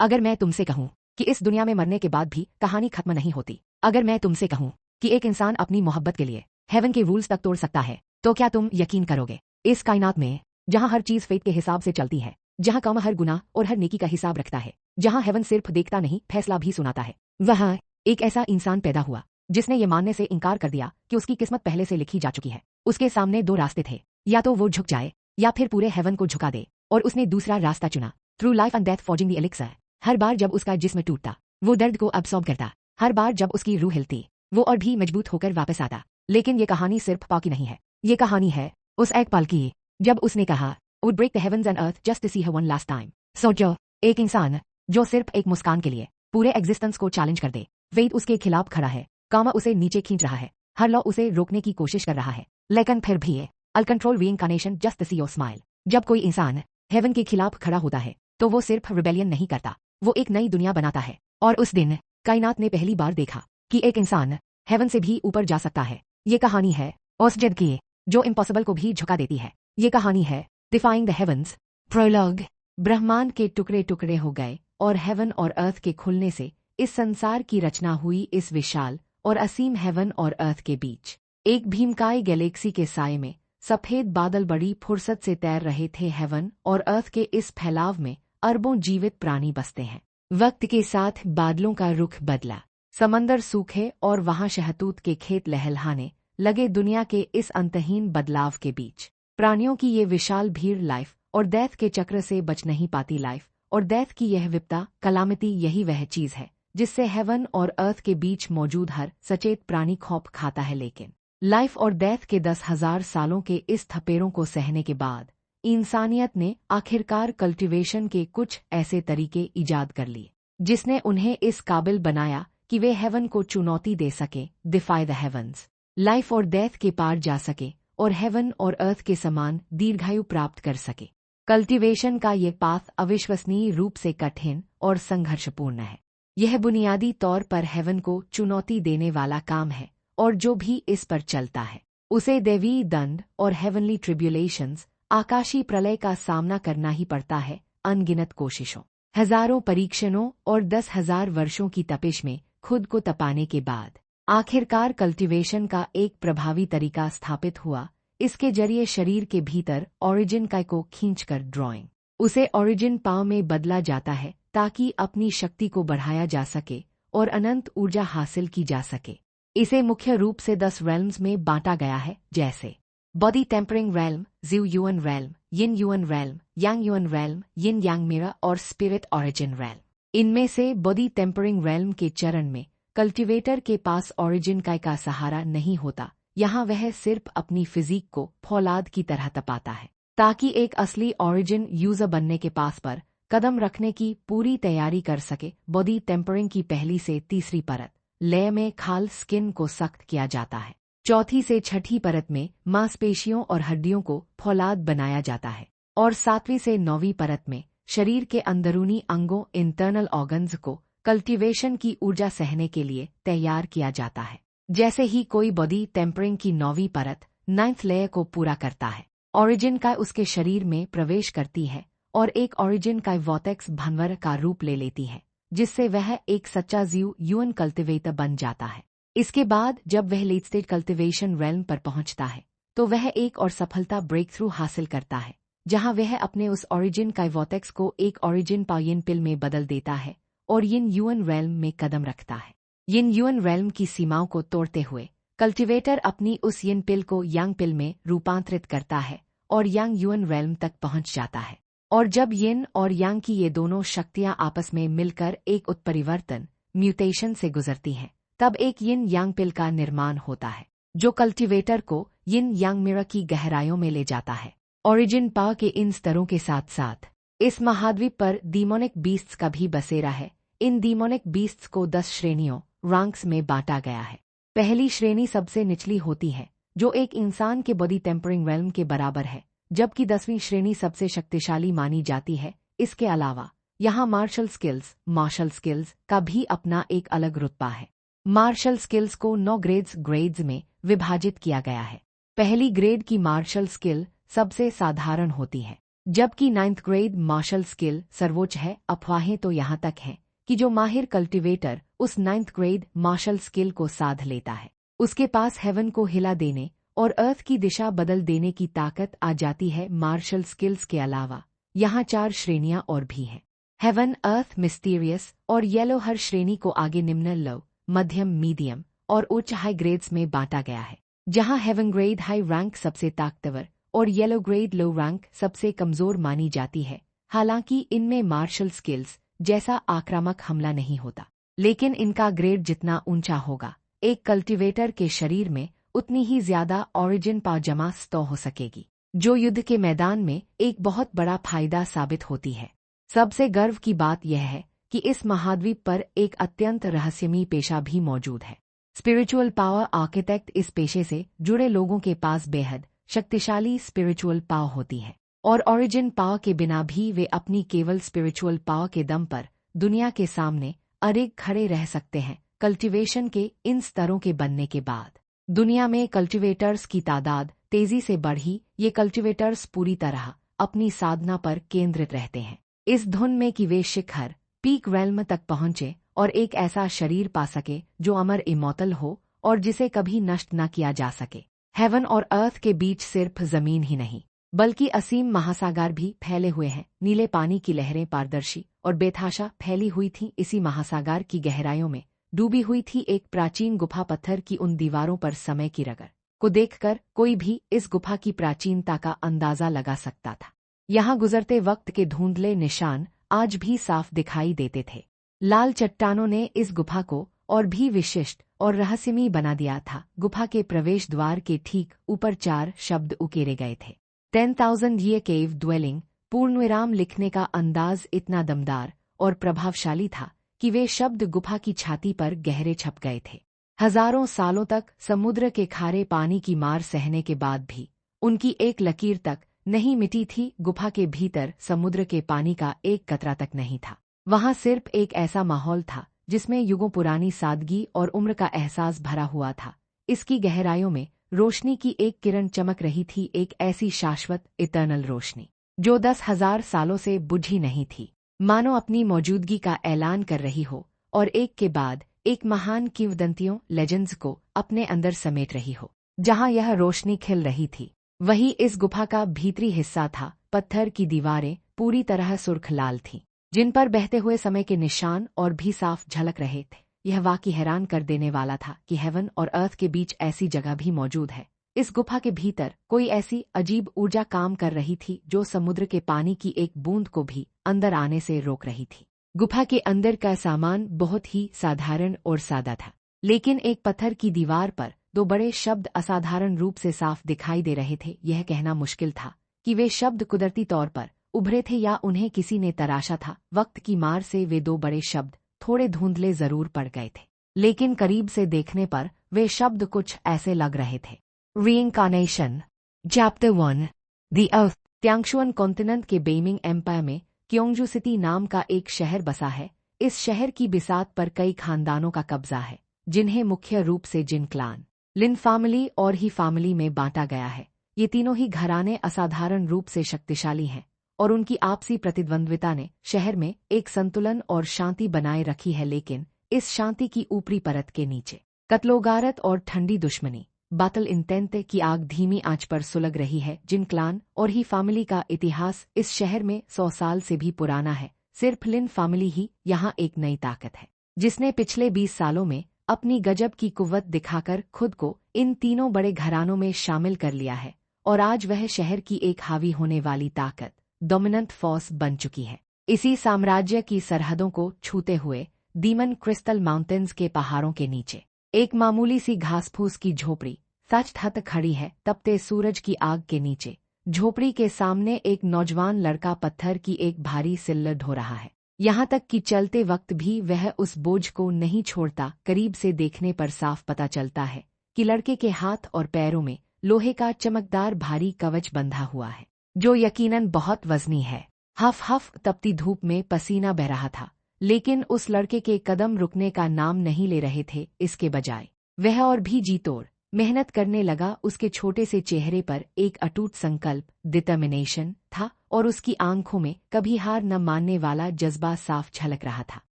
अगर मैं तुमसे कहूँ कि इस दुनिया में मरने के बाद भी कहानी खत्म नहीं होती, अगर मैं तुमसे कहूँ कि एक इंसान अपनी मोहब्बत के लिए हेवन के रूल्स तक तोड़ सकता है, तो क्या तुम यकीन करोगे? इस कायनात में जहाँ हर चीज फेट के हिसाब से चलती है, जहाँ काम हर गुनाह और हर नेकी का हिसाब रखता है, जहाँ हेवन सिर्फ देखता नहीं फैसला भी सुनाता है, वहाँ एक ऐसा इंसान पैदा हुआ जिसने ये मानने से इनकार कर दिया कि उसकी किस्मत पहले से लिखी जा चुकी है। उसके सामने दो रास्ते थे, या तो वो झुक जाए या फिर पूरे हेवन को झुका दे, और उसने दूसरा रास्ता चुना। Through life and death forging the elixir. हर बार जब उसका जिस्म टूटता, वो दर्द को अब्सॉर्ब करता। हर बार जब उसकी रूह हिलती, वो और भी मजबूत होकर वापस आता। लेकिन ये कहानी सिर्फ पा की नहीं है, ये कहानी है उस एक पल की जब उसने कहा would break the heavens and earth just to see her one last time. सोचो, एक इंसान जो सिर्फ एक मुस्कान के लिए पूरे एग्जिस्टेंस को चैलेंज कर दे। वेट उसके खिलाफ खड़ा है, कामा उसे नीचे खींच रहा है, हर लॉ उसे रोकने की कोशिश कर रहा है, लेकिन फिर भी all control reincarnation just to see your smile. जब कोई इंसान हेवन के खिलाफ खड़ा होता है, तो वो सिर्फ रिबेलियन नहीं करता, वो एक नई दुनिया बनाता है। और उस दिन कायनात ने पहली बार देखा कि एक इंसान हेवन से भी ऊपर जा सकता है। ये कहानी है उस जिद की जो इम्पॉसिबल को भी झुका देती है। ये कहानी है डिफाइंग द हेवंस। प्रोलॉग। ब्रह्मांड के टुकड़े टुकड़े हो गए और हेवन और अर्थ के खुलने से इस संसार की रचना हुई। इस विशाल और असीम हेवन और अर्थ के बीच एक भीमकाय गैलेक्सी के साये में सफेद बादल बड़ी फुर्सत से तैर रहे थे। हेवन और अर्थ के इस फैलाव में अरबों जीवित प्राणी बसते हैं। वक्त के साथ बादलों का रुख बदला, समंदर सूखे और वहां शहतूत के खेत लहलहाने लगे। दुनिया के इस अंतहीन बदलाव के बीच प्राणियों की ये विशाल भीड़ लाइफ और डेथ के चक्र से बच नहीं पाती। लाइफ और डेथ की यह विपदा कलामिती, यही वह चीज है जिससे हेवन और अर्थ के बीच मौजूद हर सचेत प्राणी खौफ खाता है। लेकिन लाइफ और डेथ के 10,000 सालों के इस थपेड़ों को सहने के बाद इंसानियत ने आखिरकार कल्टीवेशन के कुछ ऐसे तरीके ईजाद कर लिए जिसने उन्हें इस काबिल बनाया कि वे हेवन को चुनौती दे सके, डिफाई द हेवंस, लाइफ और डेथ के पार जा सके और हेवन और अर्थ के समान दीर्घायु प्राप्त कर सके। कल्टीवेशन का ये पाथ अविश्वसनीय रूप से कठिन और संघर्षपूर्ण है। यह बुनियादी तौर पर हेवन को चुनौती देने वाला काम है, और जो भी इस पर चलता है उसे दैवीय दंड और हेवनली ट्रिब्यूलेशंस, आकाशी प्रलय का सामना करना ही पड़ता है। अनगिनत कोशिशों, हजारों परीक्षणों और 10,000 वर्षों की तपिश में खुद को तपाने के बाद आखिरकार कल्टीवेशन का एक प्रभावी तरीका स्थापित हुआ। इसके जरिए शरीर के भीतर ओरिजिन का को खींचकर ड्राइंग उसे ओरिजिन पाव में बदला जाता है, ताकि अपनी शक्ति को बढ़ाया जा सके और अनंत ऊर्जा हासिल की जा सके। इसे मुख्य रूप से 10 रेल्म्स में बांटा गया है, जैसे body tempering realm, Ziv Yuan realm, Yin Yuan realm, Yang Yuan realm, Yin Yang mirror और स्पिरिट ओरिजिन रेल्म। इनमें से बॉडी टेम्परिंग रेल्म के चरण में कल्टीवेटर के पास ओरिजिन का सहारा नहीं होता। यहाँ वह सिर्फ अपनी फिजिक को फौलाद की तरह तपाता है, ताकि एक असली ओरिजिन यूजर बनने के पास पर कदम रखने की पूरी तैयारी कर सके। बॉडी टेम्परिंग की पहली से तीसरी परत लेयर में खाल स्किन को सख्त किया जाता है। चौथी से छठी परत में मांसपेशियों और हड्डियों को फौलाद बनाया जाता है, और 7वीं से 9वीं परत में शरीर के अंदरूनी अंगों इंटरनल ऑर्गन्स को कल्टीवेशन की ऊर्जा सहने के लिए तैयार किया जाता है। जैसे ही कोई बॉडी टेम्परिंग की 9वीं परत 9th लेयर को पूरा करता है, ओरिजिन का उसके शरीर में प्रवेश करती है और एक ओरिजिन का वॉटेक्स भंवर का रूप ले लेती है, जिससे वह एक सच्चा ज़िव युअन कल्टीवेटर बन जाता है। इसके बाद जब वह लेट स्टेज कल्टीवेशन रेल्म पर पहुंचता है, तो वह एक और सफलता ब्रेक थ्रू हासिल करता है, जहां वह अपने उस ओरिजिन का वॉटेक्स को एक ओरिजिन पायन पिल में बदल देता है और यिन युअन रेल्म में कदम रखता है। यिन युअन रेल्म की सीमाओं को तोड़ते हुए कल्टीवेटर अपनी उस यिन पिल को यांग पिल में रूपांतरित करता है और यांग युअन रेल्म तक पहुंच जाता है। और जब यिन और यांग की ये दोनों शक्तियां आपस में मिलकर एक उत्परिवर्तन म्यूटेशन से गुजरती हैं, तब एक यिन यांग पिल का निर्माण होता है, जो कल्टीवेटर को यिन यांग मिरर की गहराइयों में ले जाता है। ओरिजिन पावर के इन स्तरों के साथ साथ इस महाद्वीप पर डीमोनिक बीस्ट्स का भी बसेरा है। इन डीमोनिक बीस्ट्स को 10 श्रेणियों रैंक्स में बांटा गया है। पहली श्रेणी सबसे निचली होती है, जो एक इंसान के बॉडी टेम्परिंग रेल्म के बराबर है, जबकि 10वीं श्रेणी सबसे शक्तिशाली मानी जाती है। इसके अलावा यहाँ मार्शल स्किल्स का भी अपना एक अलग रुतबा है। मार्शल स्किल्स को 9 ग्रेड्स में विभाजित किया गया है। पहली ग्रेड की मार्शल स्किल सबसे साधारण होती है, जबकि 9th ग्रेड मार्शल स्किल सर्वोच्च है। अफवाहें तो यहाँ तक हैं कि जो माहिर कल्टिवेटर उस 9th ग्रेड मार्शल स्किल को साध लेता है, उसके पास हेवन को हिला देने और अर्थ की दिशा बदल देने की ताकत आ जाती है। मार्शल स्किल्स के अलावा यहाँ 4 श्रेणियां और भी हैं। हेवन, अर्थ, मिस्टीरियस और येलो। हर श्रेणी को आगे निम्न, लो, मध्यम, मीडियम और उच्च हाई ग्रेड्स में बांटा गया है, जहां हेवन ग्रेड हाई रैंक सबसे ताकतवर और येलो ग्रेड लो रैंक सबसे कमजोर मानी जाती है। हालांकि इनमें मार्शल स्किल्स जैसा आक्रामक हमला नहीं होता, लेकिन इनका ग्रेड जितना ऊंचा होगा, एक कल्टिवेटर के शरीर में उतनी ही ज्यादा ऑरिजिन पावर जमा हो सकेगी, जो युद्ध के मैदान में एक बहुत बड़ा फायदा साबित होती है। सबसे गर्व की बात यह है कि इस महाद्वीप पर एक अत्यंत रहस्यमयी पेशा भी मौजूद है। Spiritual power architect. इस पेशे से जुड़े लोगों के पास बेहद शक्तिशाली स्पिरिचुअल पावर होती है और ओरिजिन पावर के बिना भी वे अपनी केवल स्पिरिचुअल पावर के दम पर दुनिया के सामने अडिग खड़े रह सकते हैं। कल्टीवेशन के इन स्तरों के बनने के बाद दुनिया में कल्टीवेटर्स की तादाद तेजी से बढ़ी। ये कल्टीवेटर्स पूरी तरह अपनी साधना पर केंद्रित रहते हैं, इस धुन में कि वे शिखर पीक रेल्म तक पहुंचे और एक ऐसा शरीर पा सके जो अमर इमॉर्टल हो और जिसे कभी नष्ट न किया जा सके। हेवन और अर्थ के बीच सिर्फ जमीन ही नहीं बल्कि असीम महासागर भी फैले हुए हैं। नीले पानी की लहरें पारदर्शी और बेतहाशा फैली हुई थीं। इसी महासागर की गहराइयों में डूबी हुई थी एक प्राचीन गुफा। पत्थर की उन दीवारों पर समय की रगड़ को देखकर कोई भी इस गुफा की प्राचीनता का अंदाजा लगा सकता था। यहाँ गुजरते वक्त के धुंधले निशान आज भी साफ दिखाई देते थे। लाल चट्टानों ने इस गुफा को और भी विशिष्ट और रहस्यमयी बना दिया था। गुफा के प्रवेश द्वार के ठीक ऊपर 4 शब्द उकेरे गए थे, 10,000 ईयर केव ड्वेलिंग। पूर्णविराम लिखने का अंदाज इतना दमदार और प्रभावशाली था कि वे शब्द गुफा की छाती पर गहरे छप गए थे। हजारों सालों तक समुद्र के खारे पानी की मार सहने के बाद भी उनकी एक लकीर तक नहीं मिटी थी। गुफा के भीतर समुद्र के पानी का एक कतरा तक नहीं था। वहां सिर्फ एक ऐसा माहौल था जिसमें युगों पुरानी सादगी और उम्र का एहसास भरा हुआ था। इसकी गहराइयों में रोशनी की एक किरण चमक रही थी, एक ऐसी शाश्वत इटर्नल रोशनी जो 10,000 सालों से बुझी नहीं थी, मानो अपनी मौजूदगी का ऐलान कर रही हो और एक के बाद एक महान किंवदंतियों लेजेंड्स को अपने अंदर समेट रही हो। जहां यह रोशनी खिल रही थी वही इस गुफा का भीतरी हिस्सा था। पत्थर की दीवारें पूरी तरह सुर्ख लाल थीं, जिन पर बहते हुए समय के निशान और भी साफ झलक रहे थे। यह वाकई हैरान कर देने वाला था कि हेवन और अर्थ के बीच ऐसी जगह भी मौजूद है। इस गुफा के भीतर कोई ऐसी अजीब ऊर्जा काम कर रही थी जो समुद्र के पानी की एक बूंद को भी अंदर आने से रोक रही थी। गुफा के अंदर का सामान बहुत ही साधारण और सादा था, लेकिन एक पत्थर की दीवार पर 2 बड़े शब्द असाधारण रूप से साफ दिखाई दे रहे थे। यह कहना मुश्किल था कि वे शब्द कुदरती तौर पर उभरे थे या उन्हें किसी ने तराशा था। वक्त की मार से वे 2 बड़े शब्द थोड़े धुंधले जरूर पड़ गए थे, लेकिन करीब से देखने पर वे शब्द कुछ ऐसे लग रहे थे। Reincarnation. Chapter 1 the earth. Tiangxuan continent के बेइमिंग एम्पायर में क्योंगजू सिटी नाम का एक शहर बसा है। इस शहर की बिसात पर कई खानदानों का कब्जा है, जिन्हें मुख्य रूप से जिन क्लान, लिन फैमिली और ही फैमिली में बांटा गया है। ये तीनों ही घराने असाधारण रूप से शक्तिशाली हैं और उनकी आपसी प्रतिद्वंद्विता ने शहर में एक संतुलन और शांति बनाए रखी है। लेकिन इस शांति की ऊपरी परत के नीचे कत्लोगारत और ठंडी दुश्मनी, बातल इंटेंटे की आग धीमी आंच पर सुलग रही है। जिन क्लान और ही फैमिली का इतिहास इस शहर में 100 साल से भी पुराना है। सिर्फ लिन फैमिली ही यहाँ एक नई ताकत है, जिसने पिछले 20 सालों में अपनी गजब की कुव्वत दिखाकर खुद को इन तीनों बड़े घरानों में शामिल कर लिया है और आज वह शहर की एक हावी होने वाली ताकत, डोमिनेंट फोर्स बन चुकी है। इसी साम्राज्य की सरहदों को छूते हुए डीमन क्रिस्टल माउंटेन्स के पहाड़ों के नीचे एक मामूली सी घास-फूस की झोपड़ी सच खड़ी है। तपते सूरज की आग के नीचे झोपड़ी के सामने एक नौजवान लड़का पत्थर की एक भारी सिल्लर ढो रहा है। यहाँ तक कि चलते वक्त भी वह उस बोझ को नहीं छोड़ता। करीब से देखने पर साफ पता चलता है कि लड़के के हाथ और पैरों में लोहे का चमकदार भारी कवच बंधा हुआ है, जो यकीनन बहुत वजनी है। हफ हफ तपती धूप में पसीना बह रहा था, लेकिन उस लड़के के कदम रुकने का नाम नहीं ले रहे थे। इसके बजाय वह और भी जी तोड़ मेहनत करने लगा। उसके छोटे से चेहरे पर एक अटूट संकल्प, डिटर्मिनेशन था और उसकी आंखों में कभी हार न मानने वाला जज्बा साफ झलक रहा था।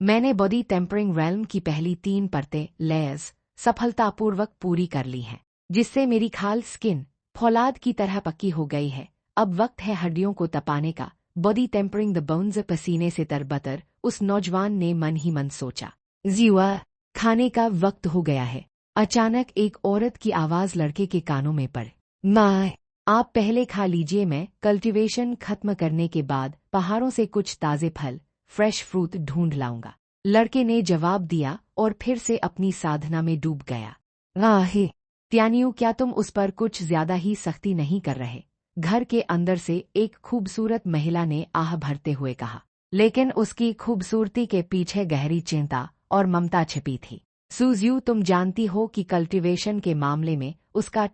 मैंने बॉडी टेम्परिंग रेल्म की पहली 3 परतें लेयर्स सफलतापूर्वक पूरी कर ली हैं, जिससे मेरी खाल स्किन फौलाद की तरह पक्की हो गई है। अब वक्त है हड्डियों को तपाने का। बॉडी टेम्परिंग द बोन्स, पसीने से तरबतर उस नौजवान ने मन ही मन सोचा। जीवा, खाने का वक्त हो गया है। अचानक एक औरत की आवाज लड़के के कानों में पड़। माँ, आप पहले खा लीजिए, मैं कल्टीवेशन खत्म करने के बाद पहाड़ों से कुछ ताजे फल फ्रेश फ्रूट ढूंढ लाऊंगा। लड़के ने जवाब दिया और फिर से अपनी साधना में डूब गया। आहे त्यानियू, क्या तुम उस पर कुछ ज्यादा ही सख्ती नहीं कर रहे? घर के अंदर से एक खूबसूरत महिला ने आह भरते हुए कहा, लेकिन उसकी खूबसूरती के पीछे गहरी चिंता और ममता छिपी थी। सूजियू, तुम जानती हो कि कल्टीवेशन के मामले में उसका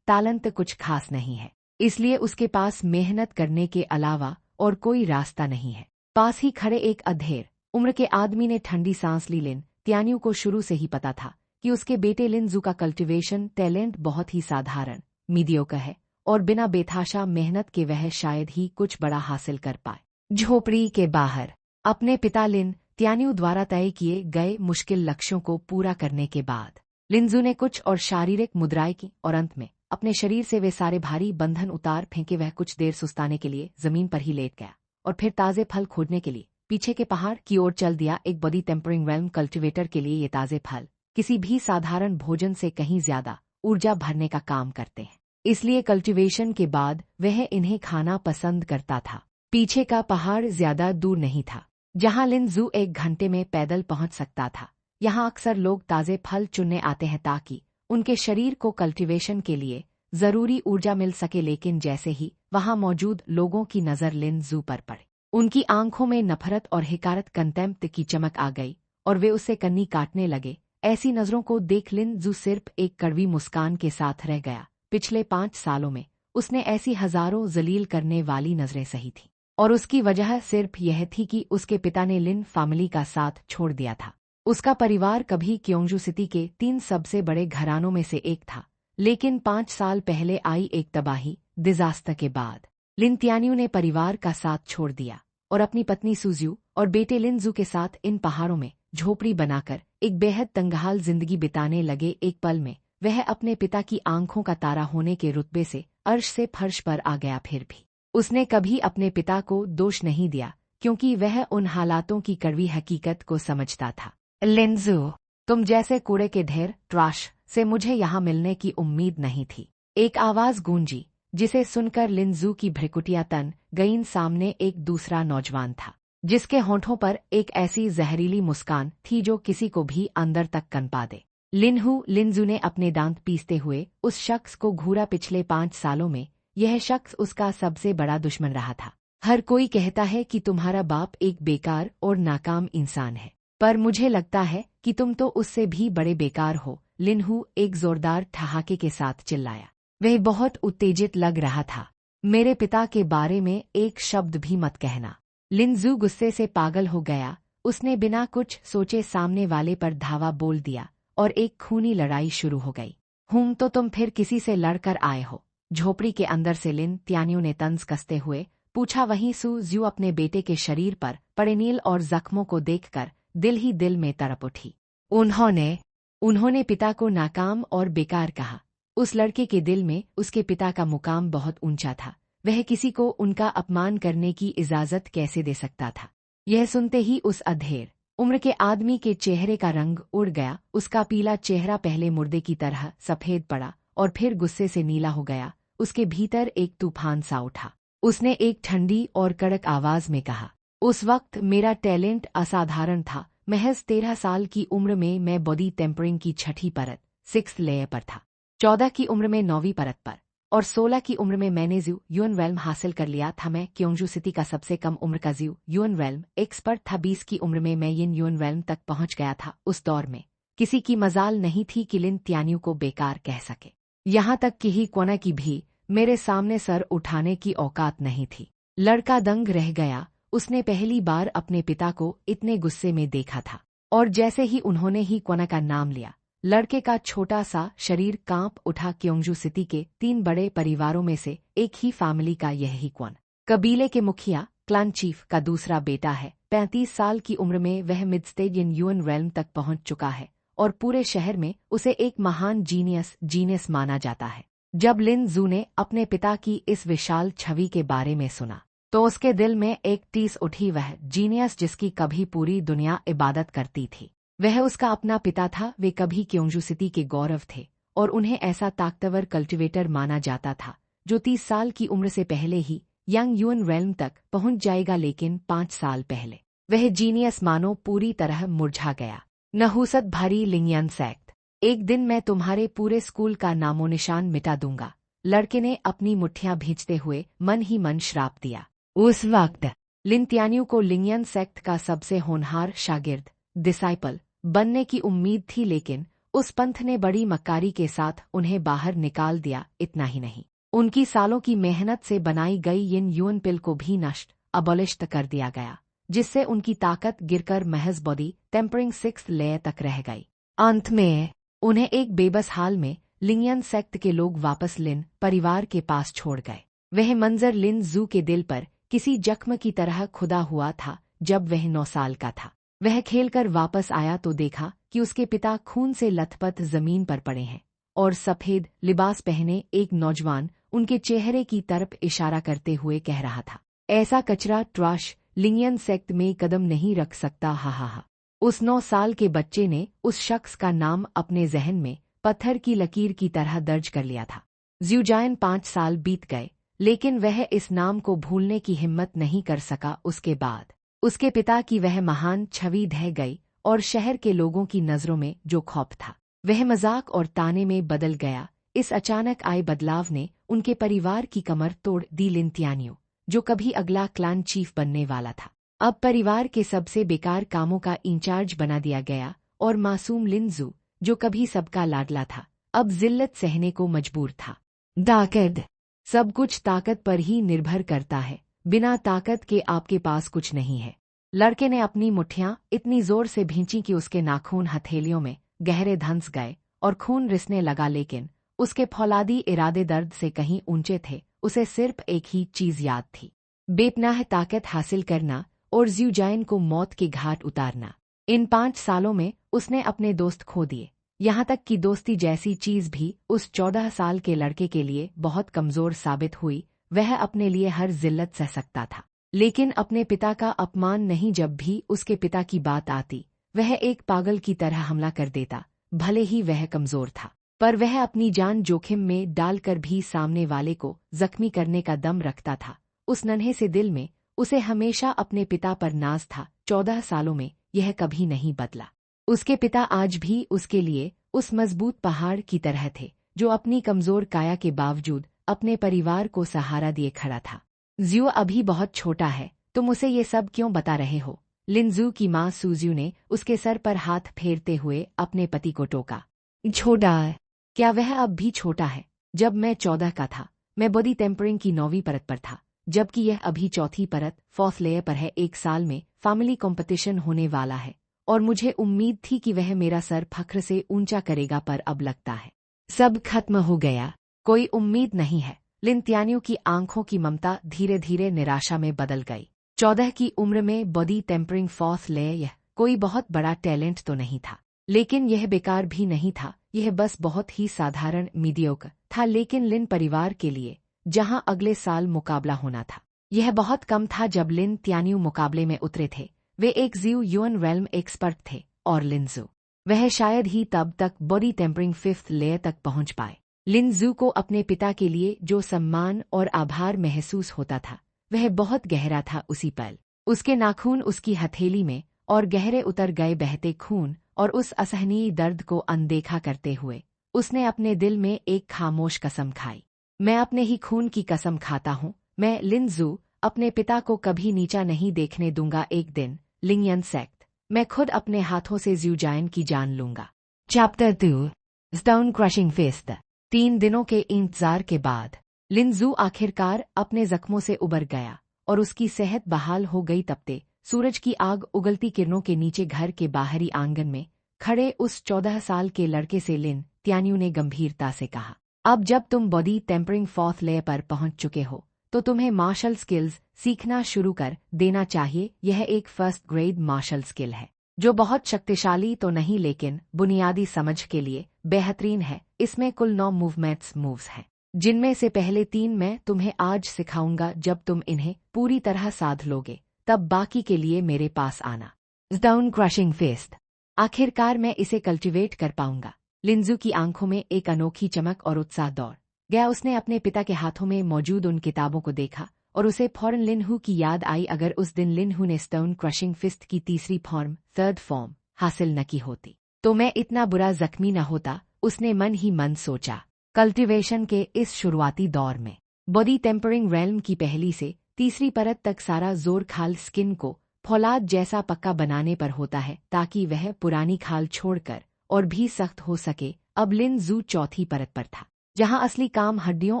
तालंत कुछ खास नहीं है, इसलिए उसके पास मेहनत करने के अलावा और कोई रास्ता नहीं है। पास ही खड़े एक अधेड़ उम्र के आदमी ने ठंडी सांस ली। लिन त्यानियू को शुरू से ही पता था कि उसके बेटे लिनजू का कल्टीवेशन टैलेंट बहुत ही साधारण मीडियोकर है और बिना बेतहाशा मेहनत के वह शायद ही कुछ बड़ा हासिल कर पाए। झोपड़ी के बाहर अपने पिता लिन त्यानियू द्वारा तय किए गए मुश्किल लक्ष्यों को पूरा करने के बाद लिनजू ने कुछ और शारीरिक मुद्राएं की और अंत में अपने शरीर से वे सारे भारी बंधन उतार फेंके। वह कुछ देर सुस्ताने के लिए जमीन पर ही लेट गया और फिर ताजे फल खोजने के लिए पीछे के पहाड़ की ओर चल दिया। एक बॉडी टेम्परिंग रेल्म कल्टीवेटर के लिए ये ताजे फल किसी भी साधारण भोजन से कहीं ज्यादा ऊर्जा भरने का काम करते हैं, इसलिए कल्टीवेशन के बाद वह इन्हें खाना पसंद करता था। पीछे का पहाड़ ज्यादा दूर नहीं था, जहां लिनजू 1 घंटे में पैदल पहुंच सकता था। यहाँ अक्सर लोग ताजे फल चुनने आते हैं ताकि उनके शरीर को कल्टीवेशन के लिए जरूरी ऊर्जा मिल सके, लेकिन जैसे ही वहां मौजूद लोगों की नजर लिनजू पर पड़े, उनकी आंखों में नफरत और हिकारत कंटेम्प्ट की चमक आ गई और वे उससे कन्नी काटने लगे। ऐसी नजरों को देख लिनजू सिर्फ एक कड़वी मुस्कान के साथ रह गया। पिछले 5 सालों में उसने ऐसी हजारों जलील करने वाली नजरें सही थी और उसकी वजह सिर्फ यह थी कि उसके पिता ने लिन फैमिली का साथ छोड़ दिया था। उसका परिवार कभी क्योंजू सिटी के 3 सबसे बड़े घरानों में से एक था, लेकिन 5 साल पहले आई एक तबाही डिजास्टर के बाद लिन त्यानियू ने परिवार का साथ छोड़ दिया और अपनी पत्नी सूजियू और बेटे लिनजू के साथ इन पहाड़ों में झोपड़ी बनाकर एक बेहद तंगहाल जिंदगी बिताने लगे। एक पल में वह अपने पिता की आंखों का तारा होने के रुतबे से अर्श से फर्श पर आ गया। फिर भी उसने कभी अपने पिता को दोष नहीं दिया, क्योंकि वह उन हालातों की कड़वी हकीकत को समझता था। लिनजू, तुम जैसे कूड़े के ढेर ट्रैश से मुझे यहाँ मिलने की उम्मीद नहीं थी। एक आवाज गूंजी, जिसे सुनकर लिनजू की भ्रिकुटियां तन गईं। सामने एक दूसरा नौजवान था, जिसके होंठों पर एक ऐसी जहरीली मुस्कान थी जो किसी को भी अंदर तक कनपा दे। लिनजू ने अपने दांत पीसते हुए उस शख्स को घूरा। पिछले 5 सालों में यह शख्स उसका सबसे बड़ा दुश्मन रहा था। हर कोई कहता है कि तुम्हारा बाप एक बेकार और नाकाम इंसान है, पर मुझे लगता है कि तुम तो उससे भी बड़े बेकार हो। लिनहू एक जोरदार ठहाके के साथ चिल्लाया। वह बहुत उत्तेजित लग रहा था। मेरे पिता के बारे में एक शब्द भी मत कहना। लिनजू गुस्से से पागल हो गया। उसने बिना कुछ सोचे सामने वाले पर धावा बोल दिया और एक खूनी लड़ाई शुरू हो गई। तो तुम फिर किसी से लड़कर आए हो? झोपड़ी के अंदर से लिन त्यानियू ने तंज कसते हुए पूछा। वहीं सूजियू अपने बेटे के शरीर पर पड़े नील और जख्मों को देखकर दिल ही दिल में तड़प उठी। उन्होंने पिता को नाकाम और बेकार कहा। उस लड़के के दिल में उसके पिता का मुकाम बहुत ऊंचा था। वह किसी को उनका अपमान करने की इजाजत कैसे दे सकता था? यह सुनते ही उस अधेड़ उम्र के आदमी के चेहरे का रंग उड़ गया। उसका पीला चेहरा पहले मुर्दे की तरह सफेद पड़ा और फिर गुस्से से नीला हो गया। उसके भीतर एक तूफान सा उठा। उसने एक ठंडी और कड़क आवाज में कहा, उस वक्त मेरा टैलेंट असाधारण था। महज 13 साल की उम्र में मैं बॉडी टेम्परिंग की 6ठी परत 6th लेयर पर था। 14 की उम्र में 9वीं परत पर और 16 की उम्र में मैंने यूएन रेल्म हासिल कर लिया था। मैं क्योंजू सिटी का सबसे कम उम्र का यूएन रेल्म एक्सपर्ट था। 20 की उम्र में मैं यूएन रेल्म तक पहुंच गया था। उस दौर में किसी की मजाल नहीं थी कि लिन त्यानियू को बेकार कह सके। यहाँ तक कि ही कोना की भी मेरे सामने सर उठाने की औकात नहीं थी। लड़का दंग रह गया। उसने पहली बार अपने पिता को इतने गुस्से में देखा था और जैसे ही उन्होंने ही कोना का नाम लिया, लड़के का छोटा सा शरीर कांप उठा। क्योंजू सिटी के 3 बड़े परिवारों में से एक ही फैमिली का यही कोन कबीले के मुखिया क्लान चीफ का दूसरा बेटा है। 35 साल की उम्र में वह मिडस्टेडियन यूएन रेल्म तक पहुंच चुका है और पूरे शहर में उसे एक महान जीनियस माना जाता है। जब लिन जू ने अपने पिता की इस विशाल छवि के बारे में सुना तो उसके दिल में एक टीस उठी। वह जीनियस जिसकी कभी पूरी दुनिया इबादत करती थी, वह उसका अपना पिता था। वे कभी क्योंजू सिटी के गौरव थे और उन्हें ऐसा ताकतवर कल्टिवेटर माना जाता था जो 30 साल की उम्र से पहले ही यंग यूएन रेल्म तक पहुंच जाएगा। लेकिन 5 साल पहले वह जीनियस मानो पूरी तरह मुरझा गया। नहुसत भरी लिंगियन सेक्ट। एक दिन मैं तुम्हारे पूरे स्कूल का नामो निशान मिटा दूंगा, लड़के ने अपनी मुट्ठियां भींचते हुए मन ही मन श्राप दिया। उस वक्त लिन त्यान्यू को लिंगियन सेक्ट का सबसे होनहार शागिर्द डिसाइपल बनने की उम्मीद थी, लेकिन उस पंथ ने बड़ी मक्कारी के साथ उन्हें बाहर निकाल दिया। इतना ही नहीं, उनकी सालों की मेहनत से बनाई गई यिन यूएन पिल को भी नष्ट अबॉलिश्ड कर दिया गया, जिससे उनकी ताकत गिरकर महज बॉडी टेम्परिंग 6th लेयर तक रह गई। अंत में उन्हें एक बेबस हाल में लिंगियन सेक्ट के लोग वापस लिन परिवार के पास छोड़ गए। वह मंजर लिन जू के दिल पर किसी जख्म की तरह खुदा हुआ था। जब वह 9 साल का था, वह खेलकर वापस आया तो देखा कि उसके पिता खून से लथपथ जमीन पर पड़े हैं और सफेद लिबास पहने एक नौजवान उनके चेहरे की तरफ इशारा करते हुए कह रहा था, ऐसा कचरा ट्रैश लिंगियन सेक्ट में कदम नहीं रख सकता। हा। उस 9 साल के बच्चे ने उस शख्स का नाम अपने जहन में पत्थर की लकीर की तरह दर्ज कर लिया था। ज़्यूजायन 5 साल बीत गए, लेकिन वह इस नाम को भूलने की हिम्मत नहीं कर सका। उसके बाद उसके पिता की वह महान छवि ढह गई और शहर के लोगों की नज़रों में जो खौफ था वह मजाक और ताने में बदल गया। इस अचानक आए बदलाव ने उनके परिवार की कमर तोड़ दी। लिन त्यान्यू, जो कभी अगला क्लान चीफ बनने वाला था, अब परिवार के सबसे बेकार कामों का इंचार्ज बना दिया गया और मासूम लिन जू, जो कभी सबका लाडला था, अब जिल्लत सहने को मजबूर था। ताकत, सब कुछ ताकत पर ही निर्भर करता है। बिना ताकत के आपके पास कुछ नहीं है। लड़के ने अपनी मुट्ठियां इतनी जोर से भींची कि उसके नाखून हथेलियों में गहरे धंस गए और खून रिसने लगा, लेकिन उसके फौलादी इरादे दर्द से कहीं ऊंचे थे। उसे सिर्फ एक ही चीज याद थी, बेपनाह ताकत हासिल करना और ज़्यूजायन को मौत के घाट उतारना। इन 5 सालों में उसने अपने दोस्त खो दिए, यहाँ तक कि दोस्ती जैसी चीज भी उस 14 साल के लड़के के लिए बहुत कमजोर साबित हुई। वह अपने लिए हर जिल्लत सह सकता था, लेकिन अपने पिता का अपमान नहीं। जब भी उसके पिता की बात आती, वह एक पागल की तरह हमला कर देता। भले ही वह कमजोर था, पर वह अपनी जान जोखिम में डालकर भी सामने वाले को जख्मी करने का दम रखता था। उस नन्हे से दिल में उसे हमेशा अपने पिता पर नाज था। 14 सालों में यह कभी नहीं बदला। उसके पिता आज भी उसके लिए उस मजबूत पहाड़ की तरह थे, जो अपनी कमजोर काया के बावजूद अपने परिवार को सहारा दिए खड़ा था। ज़्यू अभी बहुत छोटा है, तुम उसे ये सब क्यों बता रहे हो? लिन जू की माँ सूज़्यू ने उसके सर पर हाथ फेरते हुए अपने पति को टोका। छोटा है? क्या वह अब भी छोटा है? जब मैं 14 का था, मैं बॉडी टेम्परिंग की 9वीं परत पर था, जबकि यह अभी 4थी परत 4th लेयर पर है। 1 साल में फैमिली कंपटीशन होने वाला है और मुझे उम्मीद थी कि वह मेरा सर फख्र से ऊंचा करेगा, पर अब लगता है सब खत्म हो गया। कोई उम्मीद नहीं है। लिन त्यान्यू की आंखों की ममता धीरे धीरे निराशा में बदल गई। 14 की उम्र में बॉडी टेम्परिंग 4th लेयर, यह कोई बहुत बड़ा टैलेंट तो नहीं था, लेकिन यह बेकार भी नहीं था। यह बस बहुत ही साधारण मीडियोकर था। लेकिन लिन परिवार के लिए, जहां अगले साल मुकाबला होना था, यह बहुत कम था। जब लिन त्यान्यू मुकाबले में उतरे थे, वे एक ज़्यू यूएन रेल्म एक्सपर्ट थे और लिन जू, वह शायद ही तब तक बॉडी टेम्परिंग 5th लेयर तक पहुंच पाए। लिन जू को अपने पिता के लिए जो सम्मान और आभार महसूस होता था, वह बहुत गहरा था। उसी पल उसके नाखून उसकी हथेली में और गहरे उतर गए बहते खून और उस असहनीय दर्द को अनदेखा करते हुए उसने अपने दिल में एक खामोश कसम खाई। मैं अपने ही खून की कसम खाता हूँ, मैं लिन जू अपने पिता को कभी नीचा नहीं देखने दूंगा। एक दिन लिंगियन सेक्ट, मैं खुद अपने हाथों से ज़्यूजायन की जान लूंगा। Chapter 2 stone crushing fest. 3 दिनों के इंतजार के बाद लिन जू आखिरकार अपने जख्मों से उबर गया और उसकी सेहत बहाल हो गई। तपते सूरज की आग उगलती किरणों के नीचे घर के बाहरी आंगन में खड़े उस 14 साल के लड़के से लिन त्यान्यू ने गंभीरता से कहा, अब जब तुम बॉडी टेम्परिंग 4th लेयर पर पहुंच चुके हो, तो तुम्हें मार्शल स्किल्स सीखना शुरू कर देना चाहिए। यह एक फर्स्ट ग्रेड मार्शल स्किल है जो बहुत शक्तिशाली तो नहीं लेकिन बुनियादी समझ के लिए बेहतरीन है। इसमें कुल 9 मूव्स हैं, जिनमें से पहले 3 मैं तुम्हें आज सिखाऊंगा। जब तुम इन्हें पूरी तरह साध लोगे तब बाकी के लिए मेरे पास आना। Stone crushing fist. आखिरकार मैं इसे कल्टीवेट कर पाऊंगा। लिंजू की आंखों में एक अनोखी चमक और उत्साह दौड़ गया। उसने अपने पिता के हाथों में मौजूद उन किताबों को देखा और उसे फौरन लिनहू की याद आई। अगर उस दिन लिनहू ने स्टोन क्रशिंग फिस्ट की तीसरी फॉर्म, थर्ड फॉर्म हासिल न की होती तो मैं इतना बुरा जख्मी न होता, उसने मन ही मन सोचा। कल्टीवेशन के इस शुरुआती दौर में बॉडी टेम्परिंग रेल्म की पहली से तीसरी परत तक सारा जोर खाल स्किन को फौलाद जैसा पक्का बनाने पर होता है ताकि वह पुरानी खाल छोड़कर और भी सख्त हो सके। अब लिन जू चौथी परत पर था, जहां असली काम हड्डियों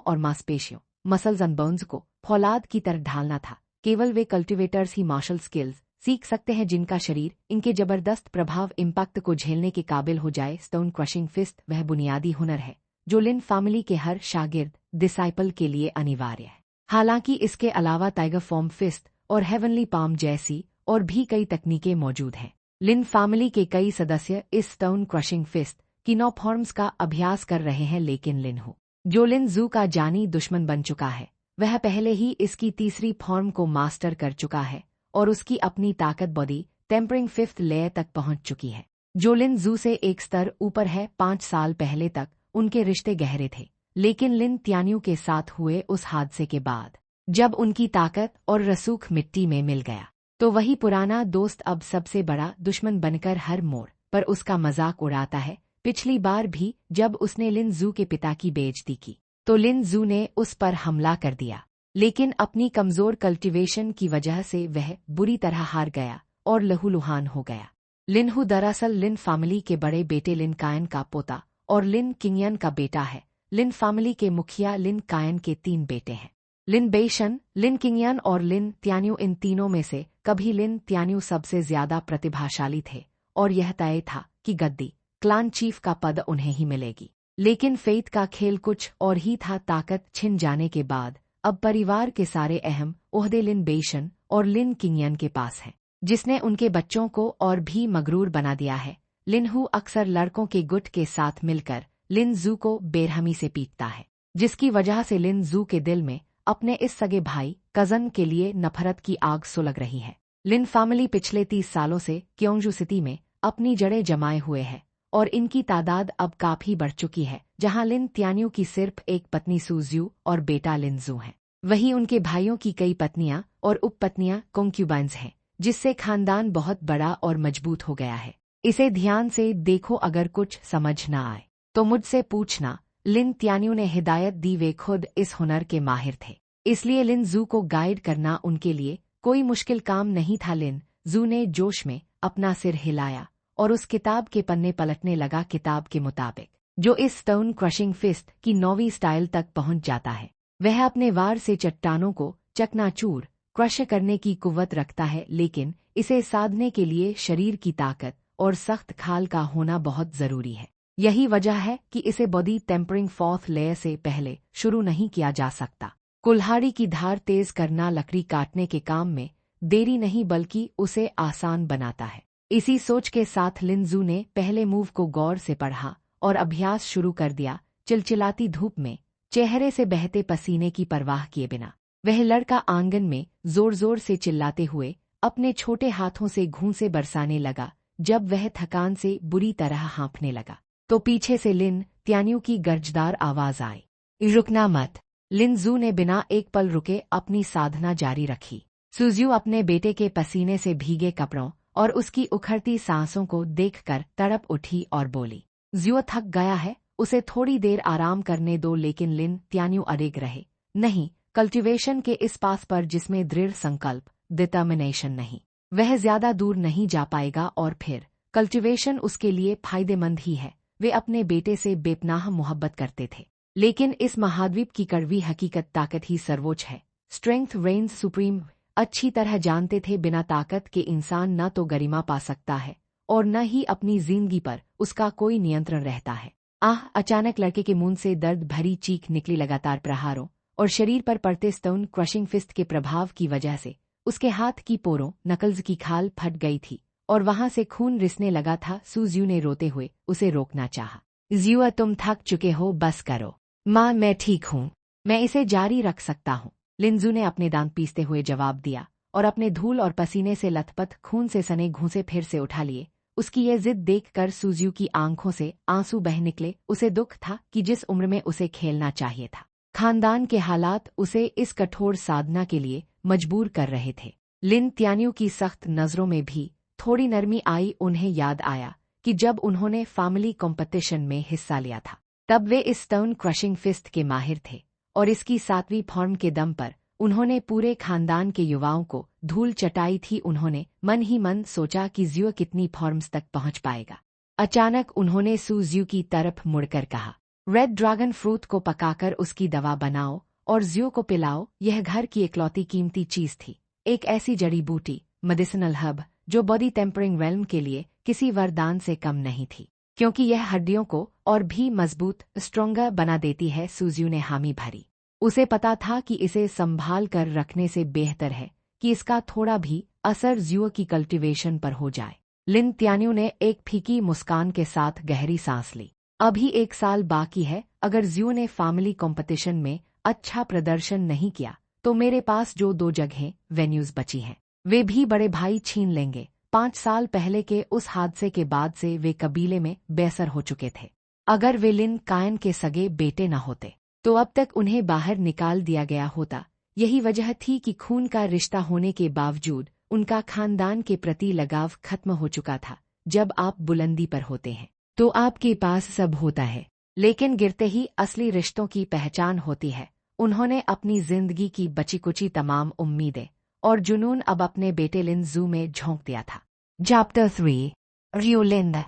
और मांसपेशियों, मसल्स एंड बोन्स को फौलाद की तरह ढालना था। केवल वे कल्टीवेटर्स ही मार्शल स्किल्स सीख सकते हैं जिनका शरीर इनके जबरदस्त प्रभाव इम्पैक्ट को झेलने के काबिल हो जाए। स्टोन क्रशिंग फिस्ट वह बुनियादी हुनर है जो लिन फैमिली के हर शागिर्द डिसाइपल के लिए अनिवार्य है। हालांकि इसके अलावा टाइगर फॉर्म फिस्ट और हेवनली पाम जैसी और भी कई तकनीकें मौजूद हैं। लिन फैमिली के कई सदस्य इस स्टोन क्रशिंग फिस्ट की 9 फॉर्म्स का अभ्यास कर रहे हैं, लेकिन लिनहू, जो लिन जू का जानी दुश्मन बन चुका है, वह पहले ही इसकी तीसरी फॉर्म को मास्टर कर चुका है और उसकी अपनी ताकत बॉडी टेम्परिंग फिफ्थ लेयर तक पहुंच चुकी है, जो लिन जू से एक स्तर ऊपर है। 5 साल पहले तक उनके रिश्ते गहरे थे, लेकिन लिन त्यान्यू के साथ हुए उस हादसे के बाद जब उनकी ताकत और रसूख मिट्टी में मिल गया तो वही पुराना दोस्त अब सबसे बड़ा दुश्मन बनकर हर मोड़ पर उसका मजाक उड़ाता है। पिछली बार भी जब उसने लिन जू के पिता की बेइज्जती की तो लिन जू ने उस पर हमला कर दिया, लेकिन अपनी कमजोर कल्टीवेशन की वजह से वह बुरी तरह हार गया और लहूलुहान हो गया। लिनहू दरअसल लिन फैमिली के बड़े बेटे लिन कायन का पोता और लिन किंगयन का बेटा है। लिन फैमिली के मुखिया लिन कायन के 3 बेटे हैं, लिन बेशन, लिन किंगयन और लिन त्यान्यू। इन तीनों में से कभी लिन त्यान्यू सबसे ज्यादा प्रतिभाशाली थे और यह तय था कि गद्दी क्लान चीफ का पद उन्हें ही मिलेगी। लेकिन फेट का खेल कुछ और ही था। ताकत छिन जाने के बाद अब परिवार के सारे अहम ओहदे लिन बेशन और लिन किंगयन के पास हैं, जिसने उनके बच्चों को और भी मगरूर बना दिया है। लिनहू अक्सर लड़कों के गुट के साथ मिलकर लिन जू को बेरहमी से पीटता है, जिसकी वजह से लिन जू के दिल में अपने इस सगे भाई कजन के लिए नफरत की आग सुलग रही है। लिन फैमिली पिछले 30 सालों से क्योंजू सिटी में अपनी जड़ें जमाए हुए है और इनकी तादाद अब काफी बढ़ चुकी है। जहां लिन त्यान्यू की सिर्फ एक पत्नी सूज्यू और बेटा लिन जू है, वहीं उनके भाइयों की कई पत्नियां और उपपत्नियां कॉन्क्यूबाइंस हैं, जिससे खानदान बहुत बड़ा और मजबूत हो गया है। इसे ध्यान से देखो, अगर कुछ समझ न आए तो मुझसे पूछना। लिन त्यान्यू ने हिदायत दी। वे खुद इस हुनर के माहिर थे, इसलिए लिन जू को गाइड करना उनके लिए कोई मुश्किल काम नहीं था। लिन जू ने जोश में अपना सिर हिलाया और उस किताब के पन्ने पलटने लगा। किताब के मुताबिक जो इस स्टोन क्रशिंग फिस्ट की 9वीं स्टाइल तक पहुंच जाता है, वह अपने वार से चट्टानों को चकनाचूर क्रश करने की कुव्वत रखता है, लेकिन इसे साधने के लिए शरीर की ताकत और सख्त खाल का होना बहुत जरूरी है। यही वजह है कि इसे बॉडी टेम्परिंग फोर्थ लेयर से पहले शुरू नहीं किया जा सकता। कुल्हाड़ी की धार तेज करना लकड़ी काटने के काम में देरी नहीं बल्कि उसे आसान बनाता है। इसी सोच के साथ लिन जू ने पहले मूव को गौर से पढ़ा और अभ्यास शुरू कर दिया। चिलचिलाती धूप में चेहरे से बहते पसीने की परवाह किए बिना वह लड़का आंगन में जोर जोर से चिल्लाते हुए अपने छोटे हाथों से घूंसे बरसाने लगा। जब वह थकान से बुरी तरह हाँफने लगा तो पीछे से लिन त्यान्यू की गर्जदार आवाज आई, रुकना मत। लिन जू ने बिना एक पल रुके अपनी साधना जारी रखी। सूज्यू अपने बेटे के पसीने से भीगे कपड़ों और उसकी उखड़ती सांसों को देखकर तड़प उठी और बोली, ज्यो थक गया है, उसे थोड़ी देर आराम करने दो। लेकिन लिन त्यान्यू अड़िग रहे, नहीं, कल्टीवेशन के इस पास पर जिसमें दृढ़ संकल्प डिटर्मिनेशन नहीं, वह ज्यादा दूर नहीं जा पाएगा और फिर कल्टीवेशन उसके लिए फायदेमंद ही है। वे अपने बेटे से बेपनाह मोहब्बत करते थे, लेकिन इस महाद्वीप की कड़वी हकीकत ताकत ही सर्वोच्च है। स्ट्रेंथ रेंज सुप्रीम अच्छी तरह जानते थे। बिना ताकत के इंसान न तो गरिमा पा सकता है और न ही अपनी जिंदगी पर उसका कोई नियंत्रण रहता है। अचानक लड़के के मुंह से दर्द भरी चीख निकली। लगातार प्रहारों और शरीर पर पड़ते स्टोन क्रशिंग फिस्ट के प्रभाव की वजह से उसके हाथ की पोरों नकल्स की खाल फट गई थी और वहां से खून रिसने लगा था। सुजियो ने रोते हुए उसे रोकना चाहा। जियो, तुम थक चुके हो, बस करो। माँ, मैं ठीक हूँ, मैं इसे जारी रख सकता हूँ, लिनजू ने अपने दांत पीसते हुए जवाब दिया और अपने धूल और पसीने से लथपथ खून से सने घूंसे फिर से उठा लिए। उसकी ये जिद देखकर सुजियो की आंखों से आंसू बह निकले। उसे दुख था कि जिस उम्र में उसे खेलना चाहिए था, खानदान के हालात उसे इस कठोर साधना के लिए मजबूर कर रहे थे। लिन त्यान्यू की सख्त नजरों में भी थोड़ी नरमी आई। उन्हें याद आया कि जब उन्होंने फैमिली कॉम्पिटिशन में हिस्सा लिया था तब वे इस स्टोन क्रशिंग फिस्ट के माहिर थे और इसकी 7वीं फॉर्म के दम पर उन्होंने पूरे खानदान के युवाओं को धूल चटाई थी। उन्होंने मन ही मन सोचा कि जियो कितनी फॉर्म्स तक पहुंच पाएगा। अचानक उन्होंने सुजियो की तरफ मुड़कर कहा, रेड ड्रैगन फ्रूट को पकाकर उसकी दवा बनाओ और जियो को पिलाओ। यह घर की इकलौती कीमती चीज थी, एक ऐसी जड़ी बूटी, मेडिसिनल हर्ब, जो बॉडी टेम्परिंग रेल्म के लिए किसी वरदान से कम नहीं थी, क्योंकि यह हड्डियों को और भी मजबूत स्ट्रोंगर बना देती है। सुजियो ने हामी भरी। उसे पता था कि इसे संभाल कर रखने से बेहतर है कि इसका थोड़ा भी असर जियो की कल्टीवेशन पर हो जाए। लिन त्यान्यू ने एक फीकी मुस्कान के साथ गहरी सांस ली। अभी 1 साल बाकी है। अगर जियो ने फैमिली कॉम्पिटिशन में अच्छा प्रदर्शन नहीं किया तो मेरे पास जो 2 जगहें वेन्यूज बची हैं वे भी बड़े भाई छीन लेंगे। 5 साल पहले के उस हादसे के बाद से वे कबीले में बेसर हो चुके थे। अगर वे लिन कायन के सगे बेटे न होते तो अब तक उन्हें बाहर निकाल दिया गया होता। यही वजह थी कि खून का रिश्ता होने के बावजूद उनका खानदान के प्रति लगाव खत्म हो चुका था। जब आप बुलंदी पर होते हैं तो आपके पास सब होता है, लेकिन गिरते ही असली रिश्तों की पहचान होती है। उन्होंने अपनी जिंदगी की बची कुची तमाम उम्मीदें और जुनून अब अपने बेटे लिन जू में झोंक दिया था। चैप्टर 3, रियोलिंद।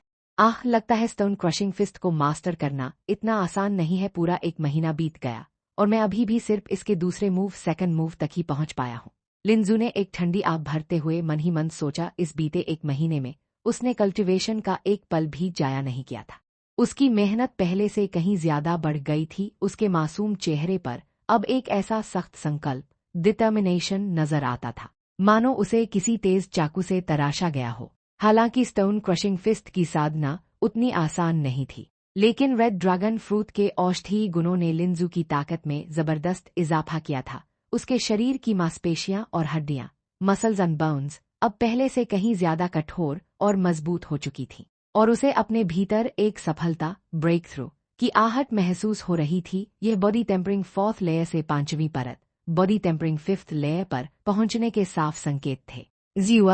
लगता है स्टोन क्रशिंग फिस्ट को मास्टर करना इतना आसान नहीं है। पूरा 1 महीना बीत गया और मैं अभी भी सिर्फ इसके दूसरे मूव, सेकंड मूव तक ही पहुंच पाया हूं। लिनजू ने एक ठंडी आग भरते हुए मन ही मन सोचा। इस बीते 1 महीने में उसने कल्टीवेशन का एक पल भी जाया नहीं किया था। उसकी मेहनत पहले से कहीं ज्यादा बढ़ गई थी। उसके मासूम चेहरे पर अब एक ऐसा सख्त संकल्प, डिटर्मिनेशन नजर आता था मानो उसे किसी तेज चाकू से तराशा गया हो। हालांकि स्टोन क्रशिंग फिस्ट की साधना उतनी आसान नहीं थी, लेकिन रेड ड्रैगन फ्रूट के औषधीय गुणों ने लिनजू की ताकत में जबरदस्त इजाफा किया था। उसके शरीर की मांसपेशियां और हड्डियां, मसल्स एंड बोन्स, अब पहले से कहीं ज्यादा कठोर और मजबूत हो चुकी थी और उसे अपने भीतर एक सफलता, ब्रेक थ्रू की आहट महसूस हो रही थी। यह बॉडी टेम्परिंग 4th लेयर से 5वीं परत, बॉडी टेम्परिंग 5th लेयर पर पहुंचने के साफ संकेत थे। जियो,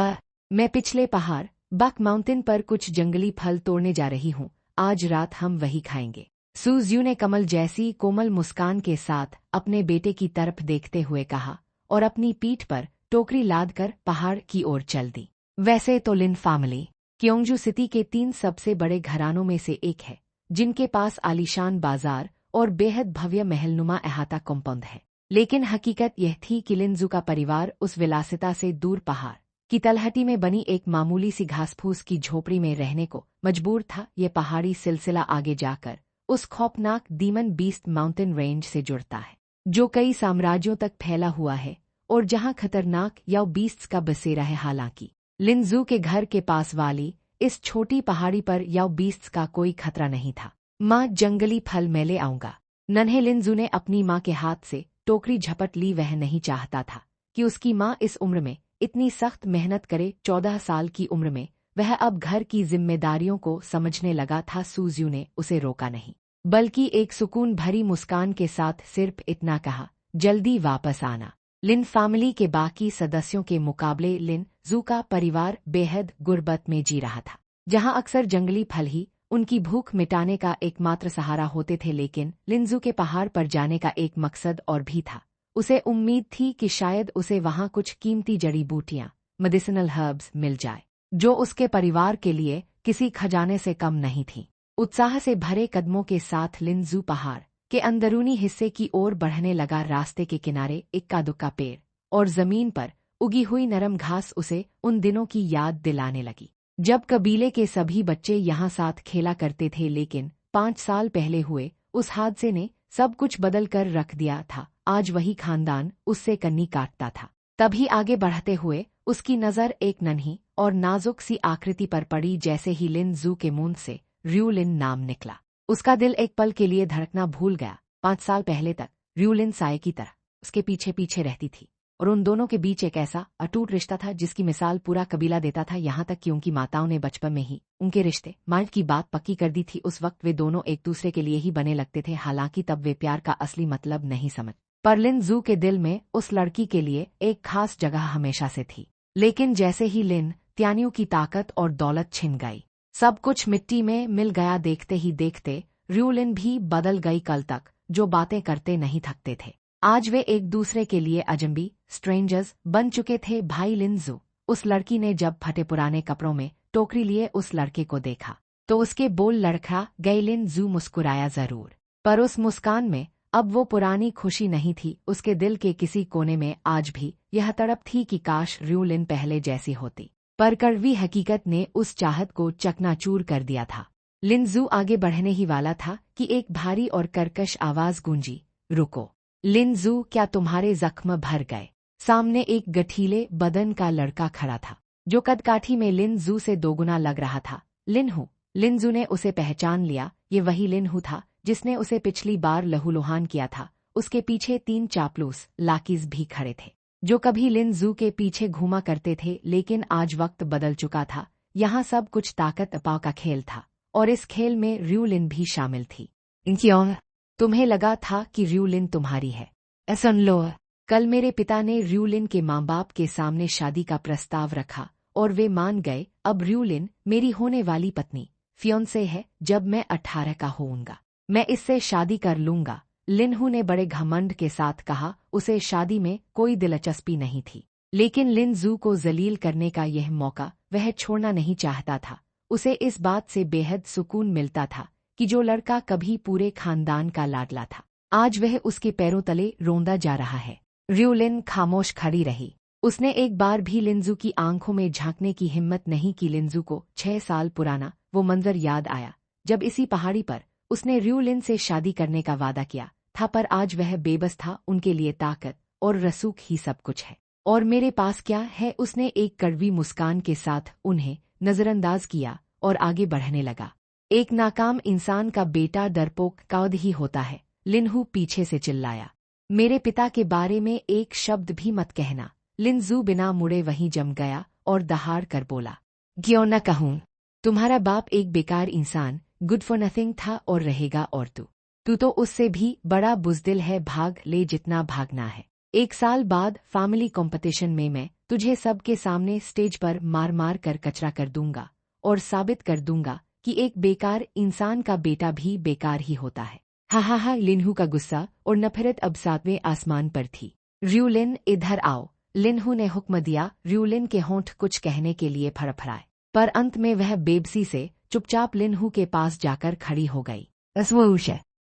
मैं पिछले पहाड़ बक माउंटेन पर कुछ जंगली फल तोड़ने जा रही हूँ। आज रात हम वही खाएंगे। सुजियो ने कमल जैसी कोमल मुस्कान के साथ अपने बेटे की तरफ देखते हुए कहा और अपनी पीठ पर टोकरी लादकर पहाड़ की ओर चल दी। वैसे तो लिन फैमिली क्योंगजू सिटी के 3 सबसे बड़े घरानों में से एक है, जिनके पास आलीशान बाजार और बेहद भव्य महलनुमा अहाता कॉम्पाउंड है। लेकिन हकीकत यह थी कि लिनजू का परिवार उस विलासिता से दूर पहाड़ की तलहटी में बनी एक मामूली सी घासफूस की झोपड़ी में रहने को मजबूर था। ये पहाड़ी सिलसिला आगे जाकर उस खौफनाक डीमन बीस्ट माउंटेन रेंज से जुड़ता है, जो कई साम्राज्यों तक फैला हुआ है और जहां खतरनाक याओ बीस्ट्स का बसेरा है। हालांकि लिनजू के घर के पास वाली इस छोटी पहाड़ी पर याओ बीस्ट्स का कोई खतरा नहीं था। माँ, जंगली फल मैं ले आऊंगा। नन्हे लिनजू ने अपनी माँ के हाथ से टोकरी झपट ली। वह नहीं चाहता था कि उसकी माँ इस उम्र में इतनी सख्त मेहनत करे। 14 साल की उम्र में वह अब घर की जिम्मेदारियों को समझने लगा था। सुजियो ने उसे रोका नहीं, बल्कि एक सुकून भरी मुस्कान के साथ सिर्फ इतना कहा, जल्दी वापस आना। लिन फैमिली के बाकी सदस्यों के मुकाबले लिन जू का परिवार बेहद गुर्बत में जी रहा था, जहां अक्सर जंगली फल ही उनकी भूख मिटाने का एकमात्र सहारा होते थे। लेकिन लिनजू के पहाड़ पर जाने का एक मकसद और भी था। उसे उम्मीद थी कि शायद उसे वहां कुछ कीमती जड़ी बूटियां, मेडिसिनल हर्ब्स मिल जाए, जो उसके परिवार के लिए किसी खजाने से कम नहीं थी। उत्साह से भरे कदमों के साथ लिनजू पहाड़ के अंदरूनी हिस्से की ओर बढ़ने लगा। रास्ते के किनारे इक्का दुक्का पेड़ और जमीन पर उगी हुई नरम घास उसे उन दिनों की याद दिलाने लगी जब कबीले के सभी बच्चे यहाँ साथ खेला करते थे। लेकिन 5 साल पहले हुए उस हादसे ने सब कुछ बदल कर रख दिया था। आज वही खानदान उससे कन्नी काटता था। तभी आगे बढ़ते हुए उसकी नजर एक नन्ही और नाजुक सी आकृति पर पड़ी। जैसे ही लिन जू के मुंह से र्यूलिन नाम निकला, उसका दिल एक पल के लिए धड़कना भूल गया। 5 साल पहले तक र्यूलिन साये की तरह उसके पीछे पीछे रहती थी और उन दोनों के बीच एक ऐसा अटूट रिश्ता था जिसकी मिसाल पूरा कबीला देता था। यहाँ तक कि उनकी माताओं ने बचपन में ही उनके रिश्ते मार्ग की बात पक्की कर दी थी। उस वक्त वे दोनों एक दूसरे के लिए ही बने लगते थे। हालांकि तब वे प्यार का असली मतलब नहीं समझ, पर लिन जू के दिल में उस लड़की के लिए एक खास जगह हमेशा से थी। लेकिन जैसे ही लिन त्यानियों की ताकत और दौलत छिन गई, सब कुछ मिट्टी में मिल गया। देखते ही देखते र्यूलिन भी बदल गई। कल तक जो बातें करते नहीं थकते थे, आज वे एक दूसरे के लिए अजनबी स्ट्रेंजर्स बन चुके थे। भाई लिन जू, उस लड़की ने जब फटे पुराने कपड़ों में टोकरी लिए उस लड़के को देखा तो उसके बोल लड़खड़ा गए। लिन जू मुस्कुराया जरूर, पर उस मुस्कान में अब वो पुरानी खुशी नहीं थी। उसके दिल के किसी कोने में आज भी यह तड़प थी कि काश र्यूलिन पहले जैसी होती। पर कड़वी हकीकत ने उस चाहत को चकनाचूर कर दिया था। लिन जू आगे बढ़ने ही वाला था कि एक भारी और कर्कश आवाज गूंजी, रुको। लिन जू, क्या तुम्हारे जख्म भर गए? सामने एक गठीले बदन का लड़का खड़ा था जो कदकाठी में लिन जू से दोगुना लग रहा था। लिन हूँ। लिन जू ने उसे पहचान लिया। ये वही लिन हूँ था जिसने उसे पिछली बार लहूलुहान किया था। उसके पीछे 3 चापलूस लाकीज भी खड़े थे जो कभी लिन जू के पीछे घूमा करते थे। लेकिन आज वक्त बदल चुका था। यहाँ सब कुछ ताकत अपाव का खेल था और इस खेल में र्यूलिन भी शामिल थी। क्यों तुम्हें लगा था कि र्यूलिन तुम्हारी है? सुन लो, कल मेरे पिता ने र्यूलिन के माँ बाप के सामने शादी का प्रस्ताव रखा और वे मान गए। अब र्यूलिन मेरी होने वाली पत्नी फियोंसे है। जब मैं 18 का होऊंगा मैं इससे शादी कर लूंगा। लिनहू ने बड़े घमंड के साथ कहा। उसे शादी में कोई दिलचस्पी नहीं थी, लेकिन लिन जू को जलील करने का यह मौका वह छोड़ना नहीं चाहता था। उसे इस बात से बेहद सुकून मिलता था कि जो लड़का कभी पूरे खानदान का लाडला था, आज वह उसके पैरों तले रोंदा जा रहा है। र्यूलिन खामोश खड़ी रही। उसने एक बार भी लिंजू की आंखों में झांकने की हिम्मत नहीं की। लिंजू को 6 साल पुराना वो मंजर याद आया जब इसी पहाड़ी पर उसने र्यूलिन से शादी करने का वादा किया था। पर आज वह बेबस था। उनके लिए ताकत और रसूख ही सब कुछ है, और मेरे पास क्या है? उसने एक कड़वी मुस्कान के साथ उन्हें नजरअंदाज किया और आगे बढ़ने लगा। एक नाकाम इंसान का बेटा डरपोक कौद ही होता है। लिनहू पीछे से चिल्लाया, मेरे पिता के बारे में एक शब्द भी मत कहना। लिनजू बिना मुड़े वहीं जम गया और दहाड़ कर बोला, क्यों न कहूँ? तुम्हारा बाप एक बेकार इंसान, गुड फॉर नथिंग था और रहेगा, और तू तो उससे भी बड़ा बुज़दिल है। भाग ले जितना भागना है। 1 साल बाद फैमिली कंपटीशन में मैं तुझे सबके सामने स्टेज पर मार मार कर कचरा कर दूंगा और साबित कर दूंगा कि एक बेकार इंसान का बेटा भी बेकार ही होता है। हा। लिनहू का गुस्सा और नफरत अब 7वें आसमान पर थी। र्यूलिन, इधर आओ। लिनहू ने हुक्म दिया। र्यूलिन के होंठ कुछ कहने के लिए फड़फड़ाए, पर अंत में वह बेबसी से चुपचाप लिनहू के पास जाकर खड़ी हो गई।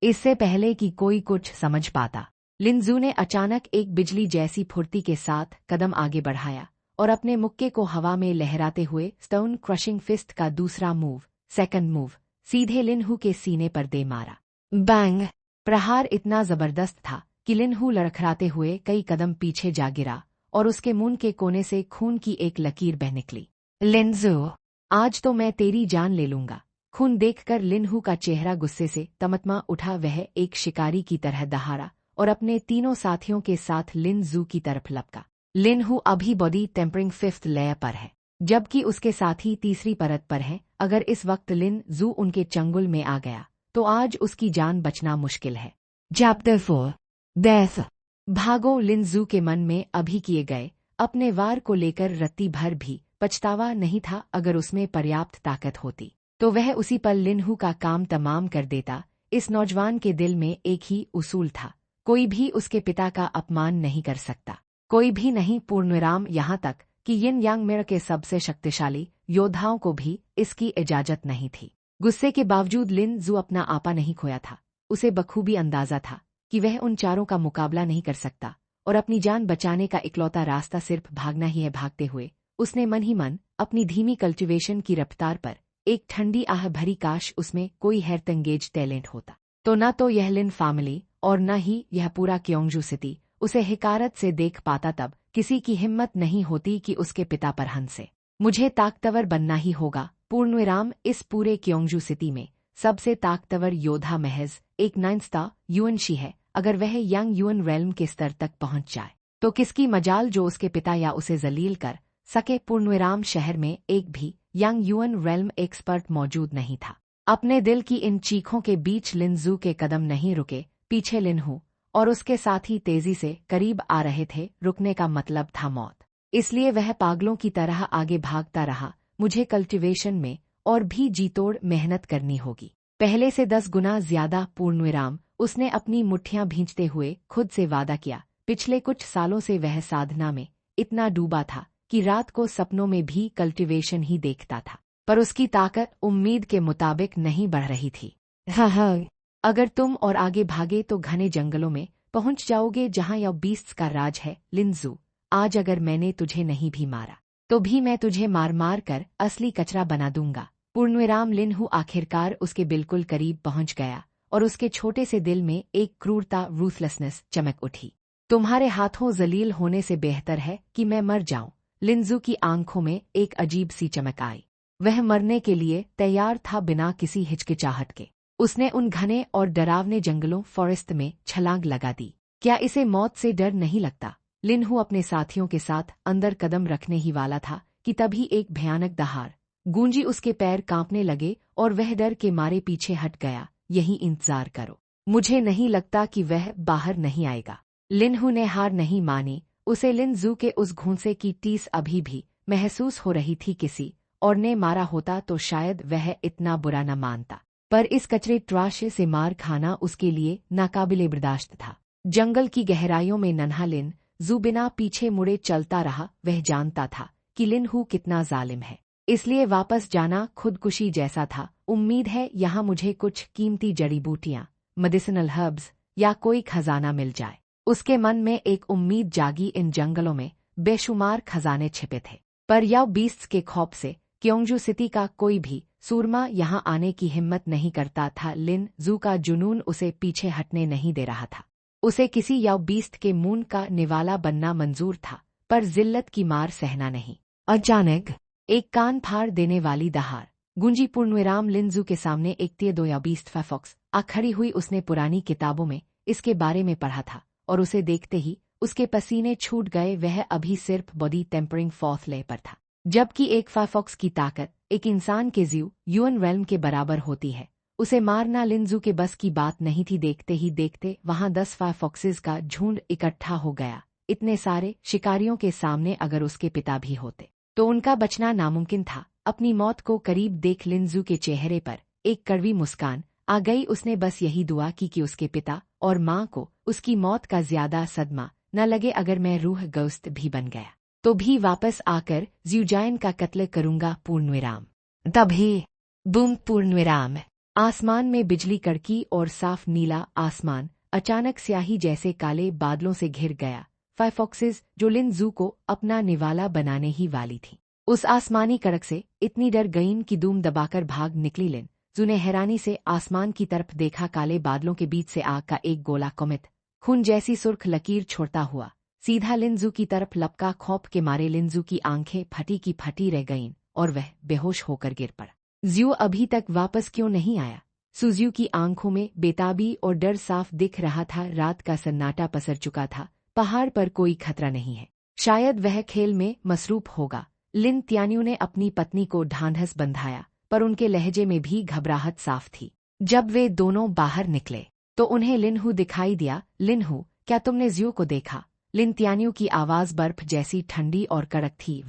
इससे पहले कि कोई कुछ समझ पाता, लिनजू ने अचानक एक बिजली जैसी फुर्ती के साथ कदम आगे बढ़ाया और अपने मुक्के को हवा में लहराते हुए स्टोन क्रशिंग फिस्ट का दूसरा मूव, सेकंड मूव, सीधे लिनहू के सीने पर दे मारा। बैंग! प्रहार इतना जबरदस्त था कि लिनहू लड़खड़ाते हुए कई कदम पीछे जा गिरा और उसके मुंह के कोने से खून की एक लकीर बह निकली। लिनजू, आज तो मैं तेरी जान ले लूंगा। खून देखकर लिनहू का चेहरा गुस्से से तमतमा उठा। वह एक शिकारी की तरह दहाड़ा और अपने तीनों साथियों के साथ लिनजू की तरफ लपका। लिनहू अभी बॉडी टेम्परिंग 5th लेयर पर है, जबकि उसके साथी तीसरी परत पर हैं। अगर इस वक्त लिनजू उनके चंगुल में आ गया तो आज उसकी जान बचना मुश्किल है। Chapter 4 death. भागो! लिनजू के मन में अभी किए गए अपने वार को लेकर रत्ती भर भी पछतावा नहीं था। अगर उसमें पर्याप्त ताकत होती तो वह उसी पल लिनहू का काम तमाम कर देता। इस नौजवान के दिल में एक ही उसूल था, कोई भी उसके पिता का अपमान नहीं कर सकता, कोई भी नहीं। पूर्णविराम। यहाँ तक कि यिन यांग मिर के सबसे शक्तिशाली योद्धाओं को भी इसकी इजाजत नहीं थी। गुस्से के बावजूद लिनजू अपना आपा नहीं खोया था। उसे बखूबी अंदाजा था कि वह उन चारों का मुकाबला नहीं कर सकता और अपनी जान बचाने का इकलौता रास्ता सिर्फ भागना ही है। भागते हुए उसने मन ही मन अपनी धीमी कल्टिवेशन की रफ्तार पर एक ठंडी आह भरी। काश उसमें कोई हैरतंगेज टैलेंट होता, तो न तो यह लिन फैमिली और न ही यह पूरा क्योंगजू सिटी उसे हिकारत से देख पाता। तब किसी की हिम्मत नहीं होती कि उसके पिता पर हंसे। मुझे ताकतवर बनना ही होगा। पूर्णविराम इस पूरे क्योंगजू सिटी में सबसे ताकतवर योद्धा महज एक 9 स्टार युएनशी है। अगर वह यांग युएन रेल्म के स्तर तक पहुंच जाए तो किसकी मजाल जो उसके पिता या उसे जलील कर सके। पूर्णविराम शहर में एक भी यांग युएन रेल्म एक्सपर्ट मौजूद नहीं था। अपने दिल की इन चीखों के बीच लिनजू के कदम नहीं रुके। पीछे लिनहू और उसके साथी तेजी से करीब आ रहे थे। रुकने का मतलब था मौत, इसलिए वह पागलों की तरह आगे भागता रहा। मुझे कल्टीवेशन में और भी जीतोड़ मेहनत करनी होगी, पहले से 10 गुना ज्यादा। पूर्णविराम उसने अपनी मुट्ठियां भींचते हुए खुद से वादा किया। पिछले कुछ सालों से वह साधना में इतना डूबा था कि रात को सपनों में भी कल्टीवेशन ही देखता था, पर उसकी ताकत उम्मीद के मुताबिक नहीं बढ़ रही थी। हाँ, अगर तुम और आगे भागे तो घने जंगलों में पहुंच जाओगे जहां यह बीस्ट्स का राज है। लिनजू, आज अगर मैंने तुझे नहीं भी मारा तो भी मैं तुझे मार मार कर असली कचरा बना दूंगा। पूर्णविराम लिनहू आखिरकार उसके बिल्कुल करीब पहुंच गया और उसके छोटे से दिल में एक क्रूरता रूथलेसनेस चमक उठी। तुम्हारे हाथों जलील होने से बेहतर है कि मैं मर जाऊं। लिनजू की आंखों में एक अजीब सी चमक आई। वह मरने के लिए तैयार था बिना किसी हिचकिचाहट के। उसने उन घने और डरावने जंगलों फॉरेस्ट में छलांग लगा दी। क्या इसे मौत से डर नहीं लगता? लिनहू अपने साथियों के साथ अंदर कदम रखने ही वाला था कि तभी एक भयानक दहाड़ गूंजी। उसके पैर कांपने लगे और वह डर के मारे पीछे हट गया। यही इंतजार करो, मुझे नहीं लगता कि वह बाहर नहीं आएगा। लिनहू ने हार नहीं मानी। उसे लिनजू के उस घूंसे की टीस अभी भी महसूस हो रही थी। किसी और ने मारा होता तो शायद वह इतना बुरा न मानता, पर इस कचरे ट्राश से मार खाना उसके लिए नाकाबिले बर्दाश्त था। जंगल की गहराइयों में नन्हा लिन जू बिना पीछे मुड़े चलता रहा। वह जानता था कि लिनहू कितना जालिम है, इसलिए वापस जाना खुदकुशी जैसा था। उम्मीद है यहाँ मुझे कुछ कीमती जड़ी बूटियां, मेडिसिनल हर्ब्स या कोई खजाना मिल जाए। उसके मन में एक उम्मीद जागी। इन जंगलों में बेशुमार खजाने छिपे थे, पर याओ बीस्ट्स के खौफ से क्योंगजू सिटी का कोई भी सूरमा यहाँ आने की हिम्मत नहीं करता था। लिन जू का जुनून उसे पीछे हटने नहीं दे रहा था। उसे किसी याओ बीस्ट के मून का निवाला बनना मंजूर था, पर जिल्लत की मार सहना नहीं। अचानक एक कान फाड़ देने वाली दहाड़ गूंजी। पूर्णविराम लिनजू के सामने एक तेदो याओ बीस्ट फॉक्स आ खड़ी हुई। उसने पुरानी किताबों में इसके बारे में पढ़ा था और उसे देखते ही उसके पसीने छूट गए। वह अभी सिर्फ बॉडी टेम्परिंग फोर्थ ले पर था, जबकि एक फायरफॉक्स की ताकत एक इंसान के जीव यूएन रेल्म के बराबर होती है। उसे मारना लिनजू के बस की बात नहीं थी। देखते ही देखते वहां 10 फायरफॉक्सेस का झुंड इकट्ठा हो गया। इतने सारे शिकारियों के सामने अगर उसके पिता भी होते तो उनका बचना नामुमकिन था। अपनी मौत को करीब देख लिनजू के चेहरे पर एक कड़वी मुस्कान आ गई। उसने बस यही दुआ की कि उसके पिता और माँ को उसकी मौत का ज्यादा सदमा न लगे। अगर मैं रूह गौस्त भी बन गया तो भी वापस आकर ज़्यूजाइन का कत्ल करूंगा। पूर्णविराम। तभी बूम! पूर्णविराम। आसमान में बिजली कड़की और साफ नीला आसमान अचानक स्याही जैसे काले बादलों से घिर गया। फायरफॉक्सेस जो लिनजू को अपना निवाला बनाने ही वाली थी, उस आसमानी कड़क से इतनी डर गईं कि दूम दबाकर भाग निकली। लिनजू ने हैरानी से आसमान की तरफ देखा। काले बादलों के बीच से आग का एक गोला कमित खून जैसी सुर्ख लकीर छोड़ता हुआ सीधा लिनजू की तरफ लपका। खौफ के मारे लिनजू की आंखें फटी की फटी रह गईं और वह बेहोश होकर गिर पड़ा। ज्यू अभी तक वापस क्यों नहीं आया? सुज्यू की आंखों में बेताबी और डर साफ दिख रहा था। रात का सन्नाटा पसर चुका था। पहाड़ पर कोई खतरा नहीं है, शायद वह खेल में मसरूफ होगा। लिन त्यान्यू ने अपनी पत्नी को ढांढस बंधाया, पर उनके लहजे में भी घबराहट साफ थी। जब वे दोनों बाहर निकले तो उन्हें लिनहू दिखाई दिया। लिनहू, क्या तुमने ज्यू को देखा? लिन त्यान्यू की आवाज बर्फ जैसी ठंडी और कड़क थी।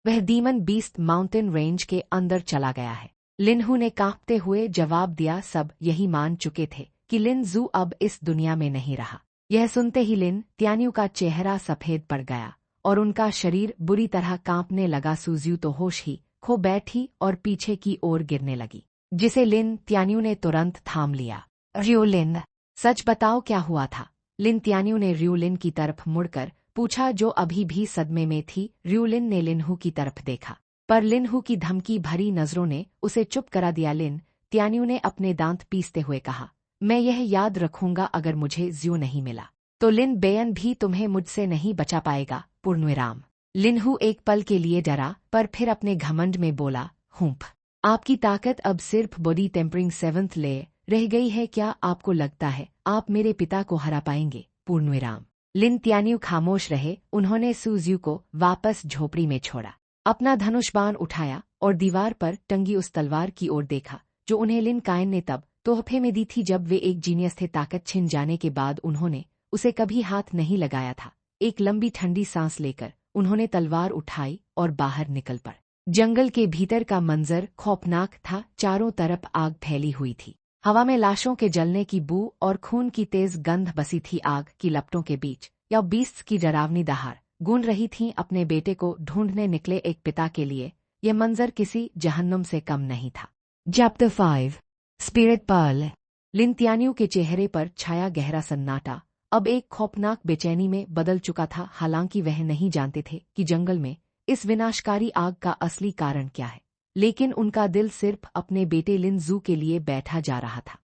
वह डीमन बीस्ट माउंटेन रेंज के अंदर चला गया है। लिनहू ने कांपते हुए जवाब दिया। सब यही मान चुके थे कि लिन जू अब इस दुनिया में नहीं रहा। यह सुनते ही लिन त्यान्यू का चेहरा सफेद पड़ गया और उनका शरीर बुरी तरह कांपने लगा। सुज्यू तो होश ही खो बैठी और पीछे की ओर गिरने लगी, जिसे लिन त्यान्यू ने तुरंत थाम लिया। रियोलिन, सच बताओ क्या हुआ था? लिन त्यान्यू ने रियोलिन की तरफ मुड़कर पूछा, जो अभी भी सदमे में थी। रियोलिन ने लिनहू की तरफ देखा, पर लिनहू की धमकी भरी नजरों ने उसे चुप करा दिया। लिन त्यान्यू ने अपने दांत पीसते हुए कहा, मैं यह याद रखूंगा अगर मुझे ज्यू नहीं मिला तो लिन बेयन भी तुम्हें मुझसे नहीं बचा पाएगा। पूर्णविराम। लिनहू एक पल के लिए डरा पर फिर अपने घमंड में बोला, हुम्फ, आपकी ताकत अब सिर्फ बॉडी टेम्परिंग 7th ले रह गई है। क्या आपको लगता है आप मेरे पिता को हरा पाएंगे? पूर्णविराम। लिन त्यान्यू खामोश रहे। उन्होंने सुज्यू को वापस झोपड़ी में छोड़ा, अपना धनुष बाण उठाया और दीवार पर टंगी उस तलवार की ओर देखा जो उन्हें लिन कायन ने तब तोहफे में दी थी जब वे एक जीनियस थे। ताकत छिन जाने के बाद उन्होंने उसे कभी हाथ नहीं लगाया था। एक लंबी ठंडी सांस लेकर उन्होंने तलवार उठाई और बाहर निकल पड़। जंगल के भीतर का मंजर खौफनाक था। चारों तरफ आग फैली हुई थी। हवा में लाशों के जलने की बू और खून की तेज गंध बसी थी। आग की लपटों के बीच या बीस्ट की डरावनी दहाड़ गूंज रही थी। अपने बेटे को ढूंढने निकले एक पिता के लिए यह मंजर किसी जहन्नुम से कम नहीं था। Chapter 5 spirit pearl. Lin Tianyu के चेहरे पर छाया गहरा सन्नाटा अब एक खौफनाक बेचैनी में बदल चुका था। हालांकि वह नहीं जानते थे कि जंगल में इस विनाशकारी आग का असली कारण क्या है, लेकिन उनका दिल सिर्फ अपने बेटे लिन जू के लिए बैठा जा रहा था।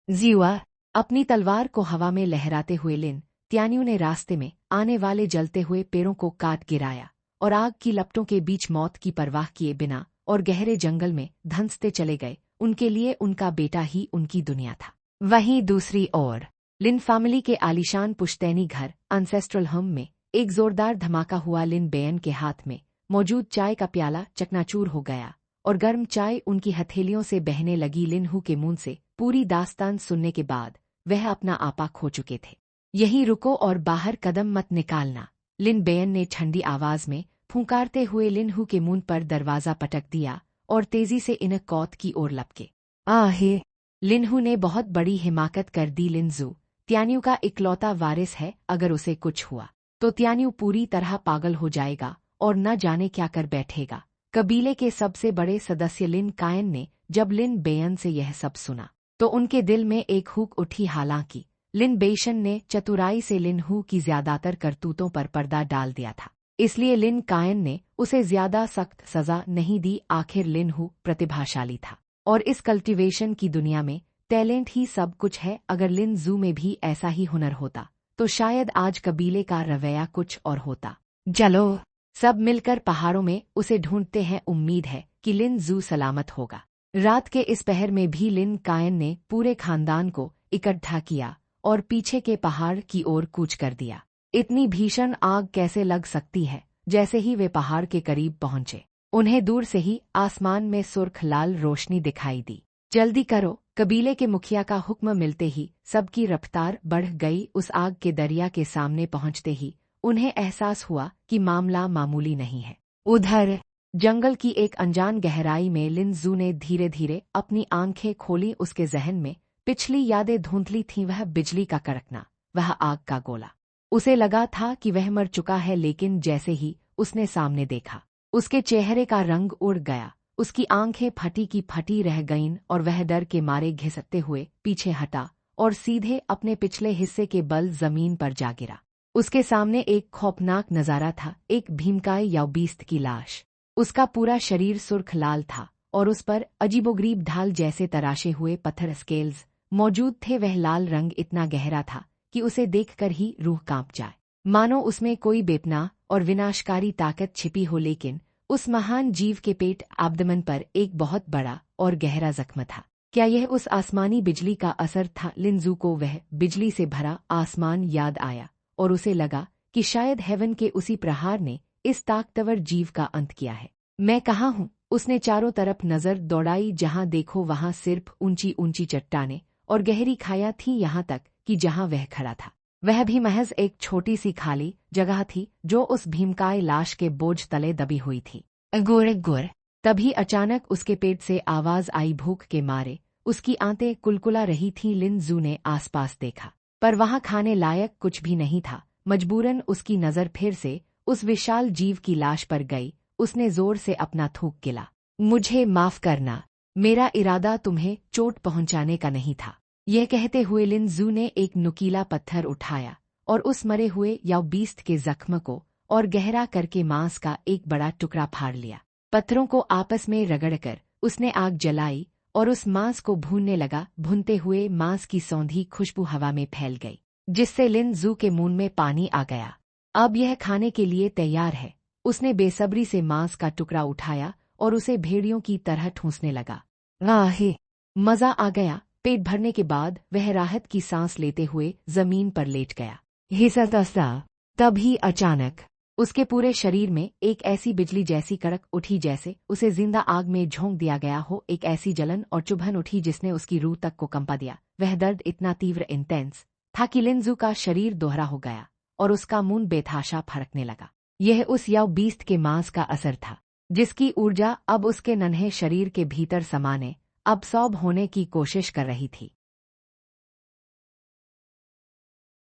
ज्यूआ। अपनी तलवार को हवा में लहराते हुए लिन त्यान्यू ने रास्ते में आने वाले जलते हुए पेड़ों को काट गिराया और आग की लपटों के बीच मौत की परवाह किए बिना और गहरे जंगल में धंसते चले गए। उनके लिए उनका बेटा ही उनकी दुनिया था। वहीं दूसरी ओर लिन फैमिली के आलीशान पुश्तैनी घर एंसेस्ट्रल होम में एक जोरदार धमाका हुआ। लिन बेयन के हाथ में मौजूद चाय का प्याला चकनाचूर हो गया और गर्म चाय उनकी हथेलियों से बहने लगी। लिनहू के मुंह से पूरी दास्तान सुनने के बाद वह अपना आपा खो चुके थे। यहीं रुको और बाहर कदम मत निकालना, लिन बेयन ने ठंडी आवाज में फुंकारते हुए लिनहू के मुंह पर दरवाजा पटक दिया और तेजी से इन कौत की ओर लपके। आहे! लिनहू ने बहुत बड़ी हिमाकत कर दी। लिनजू त्यान्यू का इकलौता वारिस है। अगर उसे कुछ हुआ तो त्यान्यू पूरी तरह पागल हो जाएगा और न जाने क्या कर बैठेगा। कबीले के सबसे बड़े सदस्य लिन कायन ने जब लिन बेयन से यह सब सुना तो उनके दिल में एक हुक उठी। हालांकि लिन बेशन ने चतुराई से लिनहू की ज्यादातर करतूतों पर पर्दा डाल दिया था, इसलिए लिन कायन ने उसे ज्यादा सख्त सजा नहीं दी। आखिर लिनहू प्रतिभाशाली था और इस कल्टीवेशन की दुनिया में टैलेंट ही सब कुछ है। अगर लिन जू में भी ऐसा ही हुनर होता तो शायद आज कबीले का रवैया कुछ और होता। चलो सब मिलकर पहाड़ों में उसे ढूंढते हैं। उम्मीद है कि लिन जू सलामत होगा। रात के इस पहर में भी लिन कायन ने पूरे खानदान को इकट्ठा किया और पीछे के पहाड़ की ओर कूच कर दिया। इतनी भीषण आग कैसे लग सकती है? जैसे ही वे पहाड़ के करीब पहुंचे उन्हें दूर से ही आसमान में सुर्ख लाल रोशनी दिखाई दी। जल्दी करो! कबीले के मुखिया का हुक्म मिलते ही सबकी रफ्तार बढ़ गई। उस आग के दरिया के सामने पहुंचते ही उन्हें एहसास हुआ कि मामला मामूली नहीं है। उधर जंगल की एक अनजान गहराई में लिन जू ने धीरे धीरे अपनी आंखें खोली। उसके जहन में पिछली यादें धुंधली थीं। वह बिजली का कड़कना, वह आग का गोला। उसे लगा था कि वह मर चुका है, लेकिन जैसे ही उसने सामने देखा उसके चेहरे का रंग उड़ गया। उसकी आंखें फटी की फटी रह गईं और वह डर के मारे घिसकते हुए पीछे हटा और सीधे अपने पिछले हिस्से के बल जमीन पर जा गिरा। उसके सामने एक खौफनाक नजारा था। एक भीमकाय या बीस्ट की लाश। उसका पूरा शरीर सुर्ख लाल था और उस पर अजीबोगरीब ढाल जैसे तराशे हुए पत्थर स्केल्स मौजूद थे। वह लाल रंग इतना गहरा था कि उसे देखकर ही रूह कांप जाए, मानो उसमें कोई बेपनाह और विनाशकारी ताकत छिपी हो। लेकिन उस महान जीव के पेट एब्डोमेन पर एक बहुत बड़ा और गहरा जख्म था। क्या यह उस आसमानी बिजली का असर था? लिनजू को वह बिजली से भरा आसमान याद आया और उसे लगा कि शायद हेवन के उसी प्रहार ने इस ताकतवर जीव का अंत किया है। मैं कहाँ हूँ? उसने चारों तरफ नजर दौड़ाई। जहाँ देखो वहाँ सिर्फ ऊंची ऊंची चट्टानें और गहरी खाया थी। यहाँ तक कि जहाँ वह खड़ा था वह भी महज एक छोटी सी खाली जगह थी जो उस भीमकाय लाश के बोझ तले दबी हुई थी। गुर! तभी अचानक उसके पेट से आवाज आई। भूख के मारे उसकी आंतें कुलकुला रही थीं। लिनजू ने आसपास देखा पर वहां खाने लायक कुछ भी नहीं था। मजबूरन उसकी नजर फिर से उस विशाल जीव की लाश पर गई। उसने जोर से अपना थूक गिला। मुझे माफ करना, मेरा इरादा तुम्हें चोट पहुंचाने का नहीं था। यह कहते हुए लिनजू ने एक नुकीला पत्थर उठाया और उस मरे हुए या बीस्ट के जख्म को और गहरा करके मांस का एक बड़ा टुकड़ा फाड़ लिया। पत्थरों को आपस में रगड़कर उसने आग जलाई और उस मांस को भूनने लगा। भुनते हुए मांस की सौंधी खुशबू हवा में फैल गई, जिससे लिन जू के मुंह में पानी आ गया। अब यह खाने के लिए तैयार है। उसने बेसब्री से मांस का टुकड़ा उठाया और उसे भेड़ियों की तरह ठूंसने लगा। आहे, मजा आ गया। पेट भरने के बाद वह राहत की सांस लेते हुए जमीन पर लेट गया। हिसता तभी अचानक उसके पूरे शरीर में एक ऐसी बिजली जैसी कड़क उठी जैसे उसे जिंदा आग में झोंक दिया गया हो। एक ऐसी जलन और चुभन उठी जिसने उसकी रूह तक को कंपा दिया। वह दर्द इतना तीव्र इंटेंस था कि लिनजू का शरीर दोहरा हो गया और उसका मुंह बेतहाशा फड़कने लगा। यह उस याव बीस्ट के मांस का असर था, जिसकी ऊर्जा अब उसके नन्हे शरीर के भीतर समाने अब्सॉर्ब होने की कोशिश कर रही थी।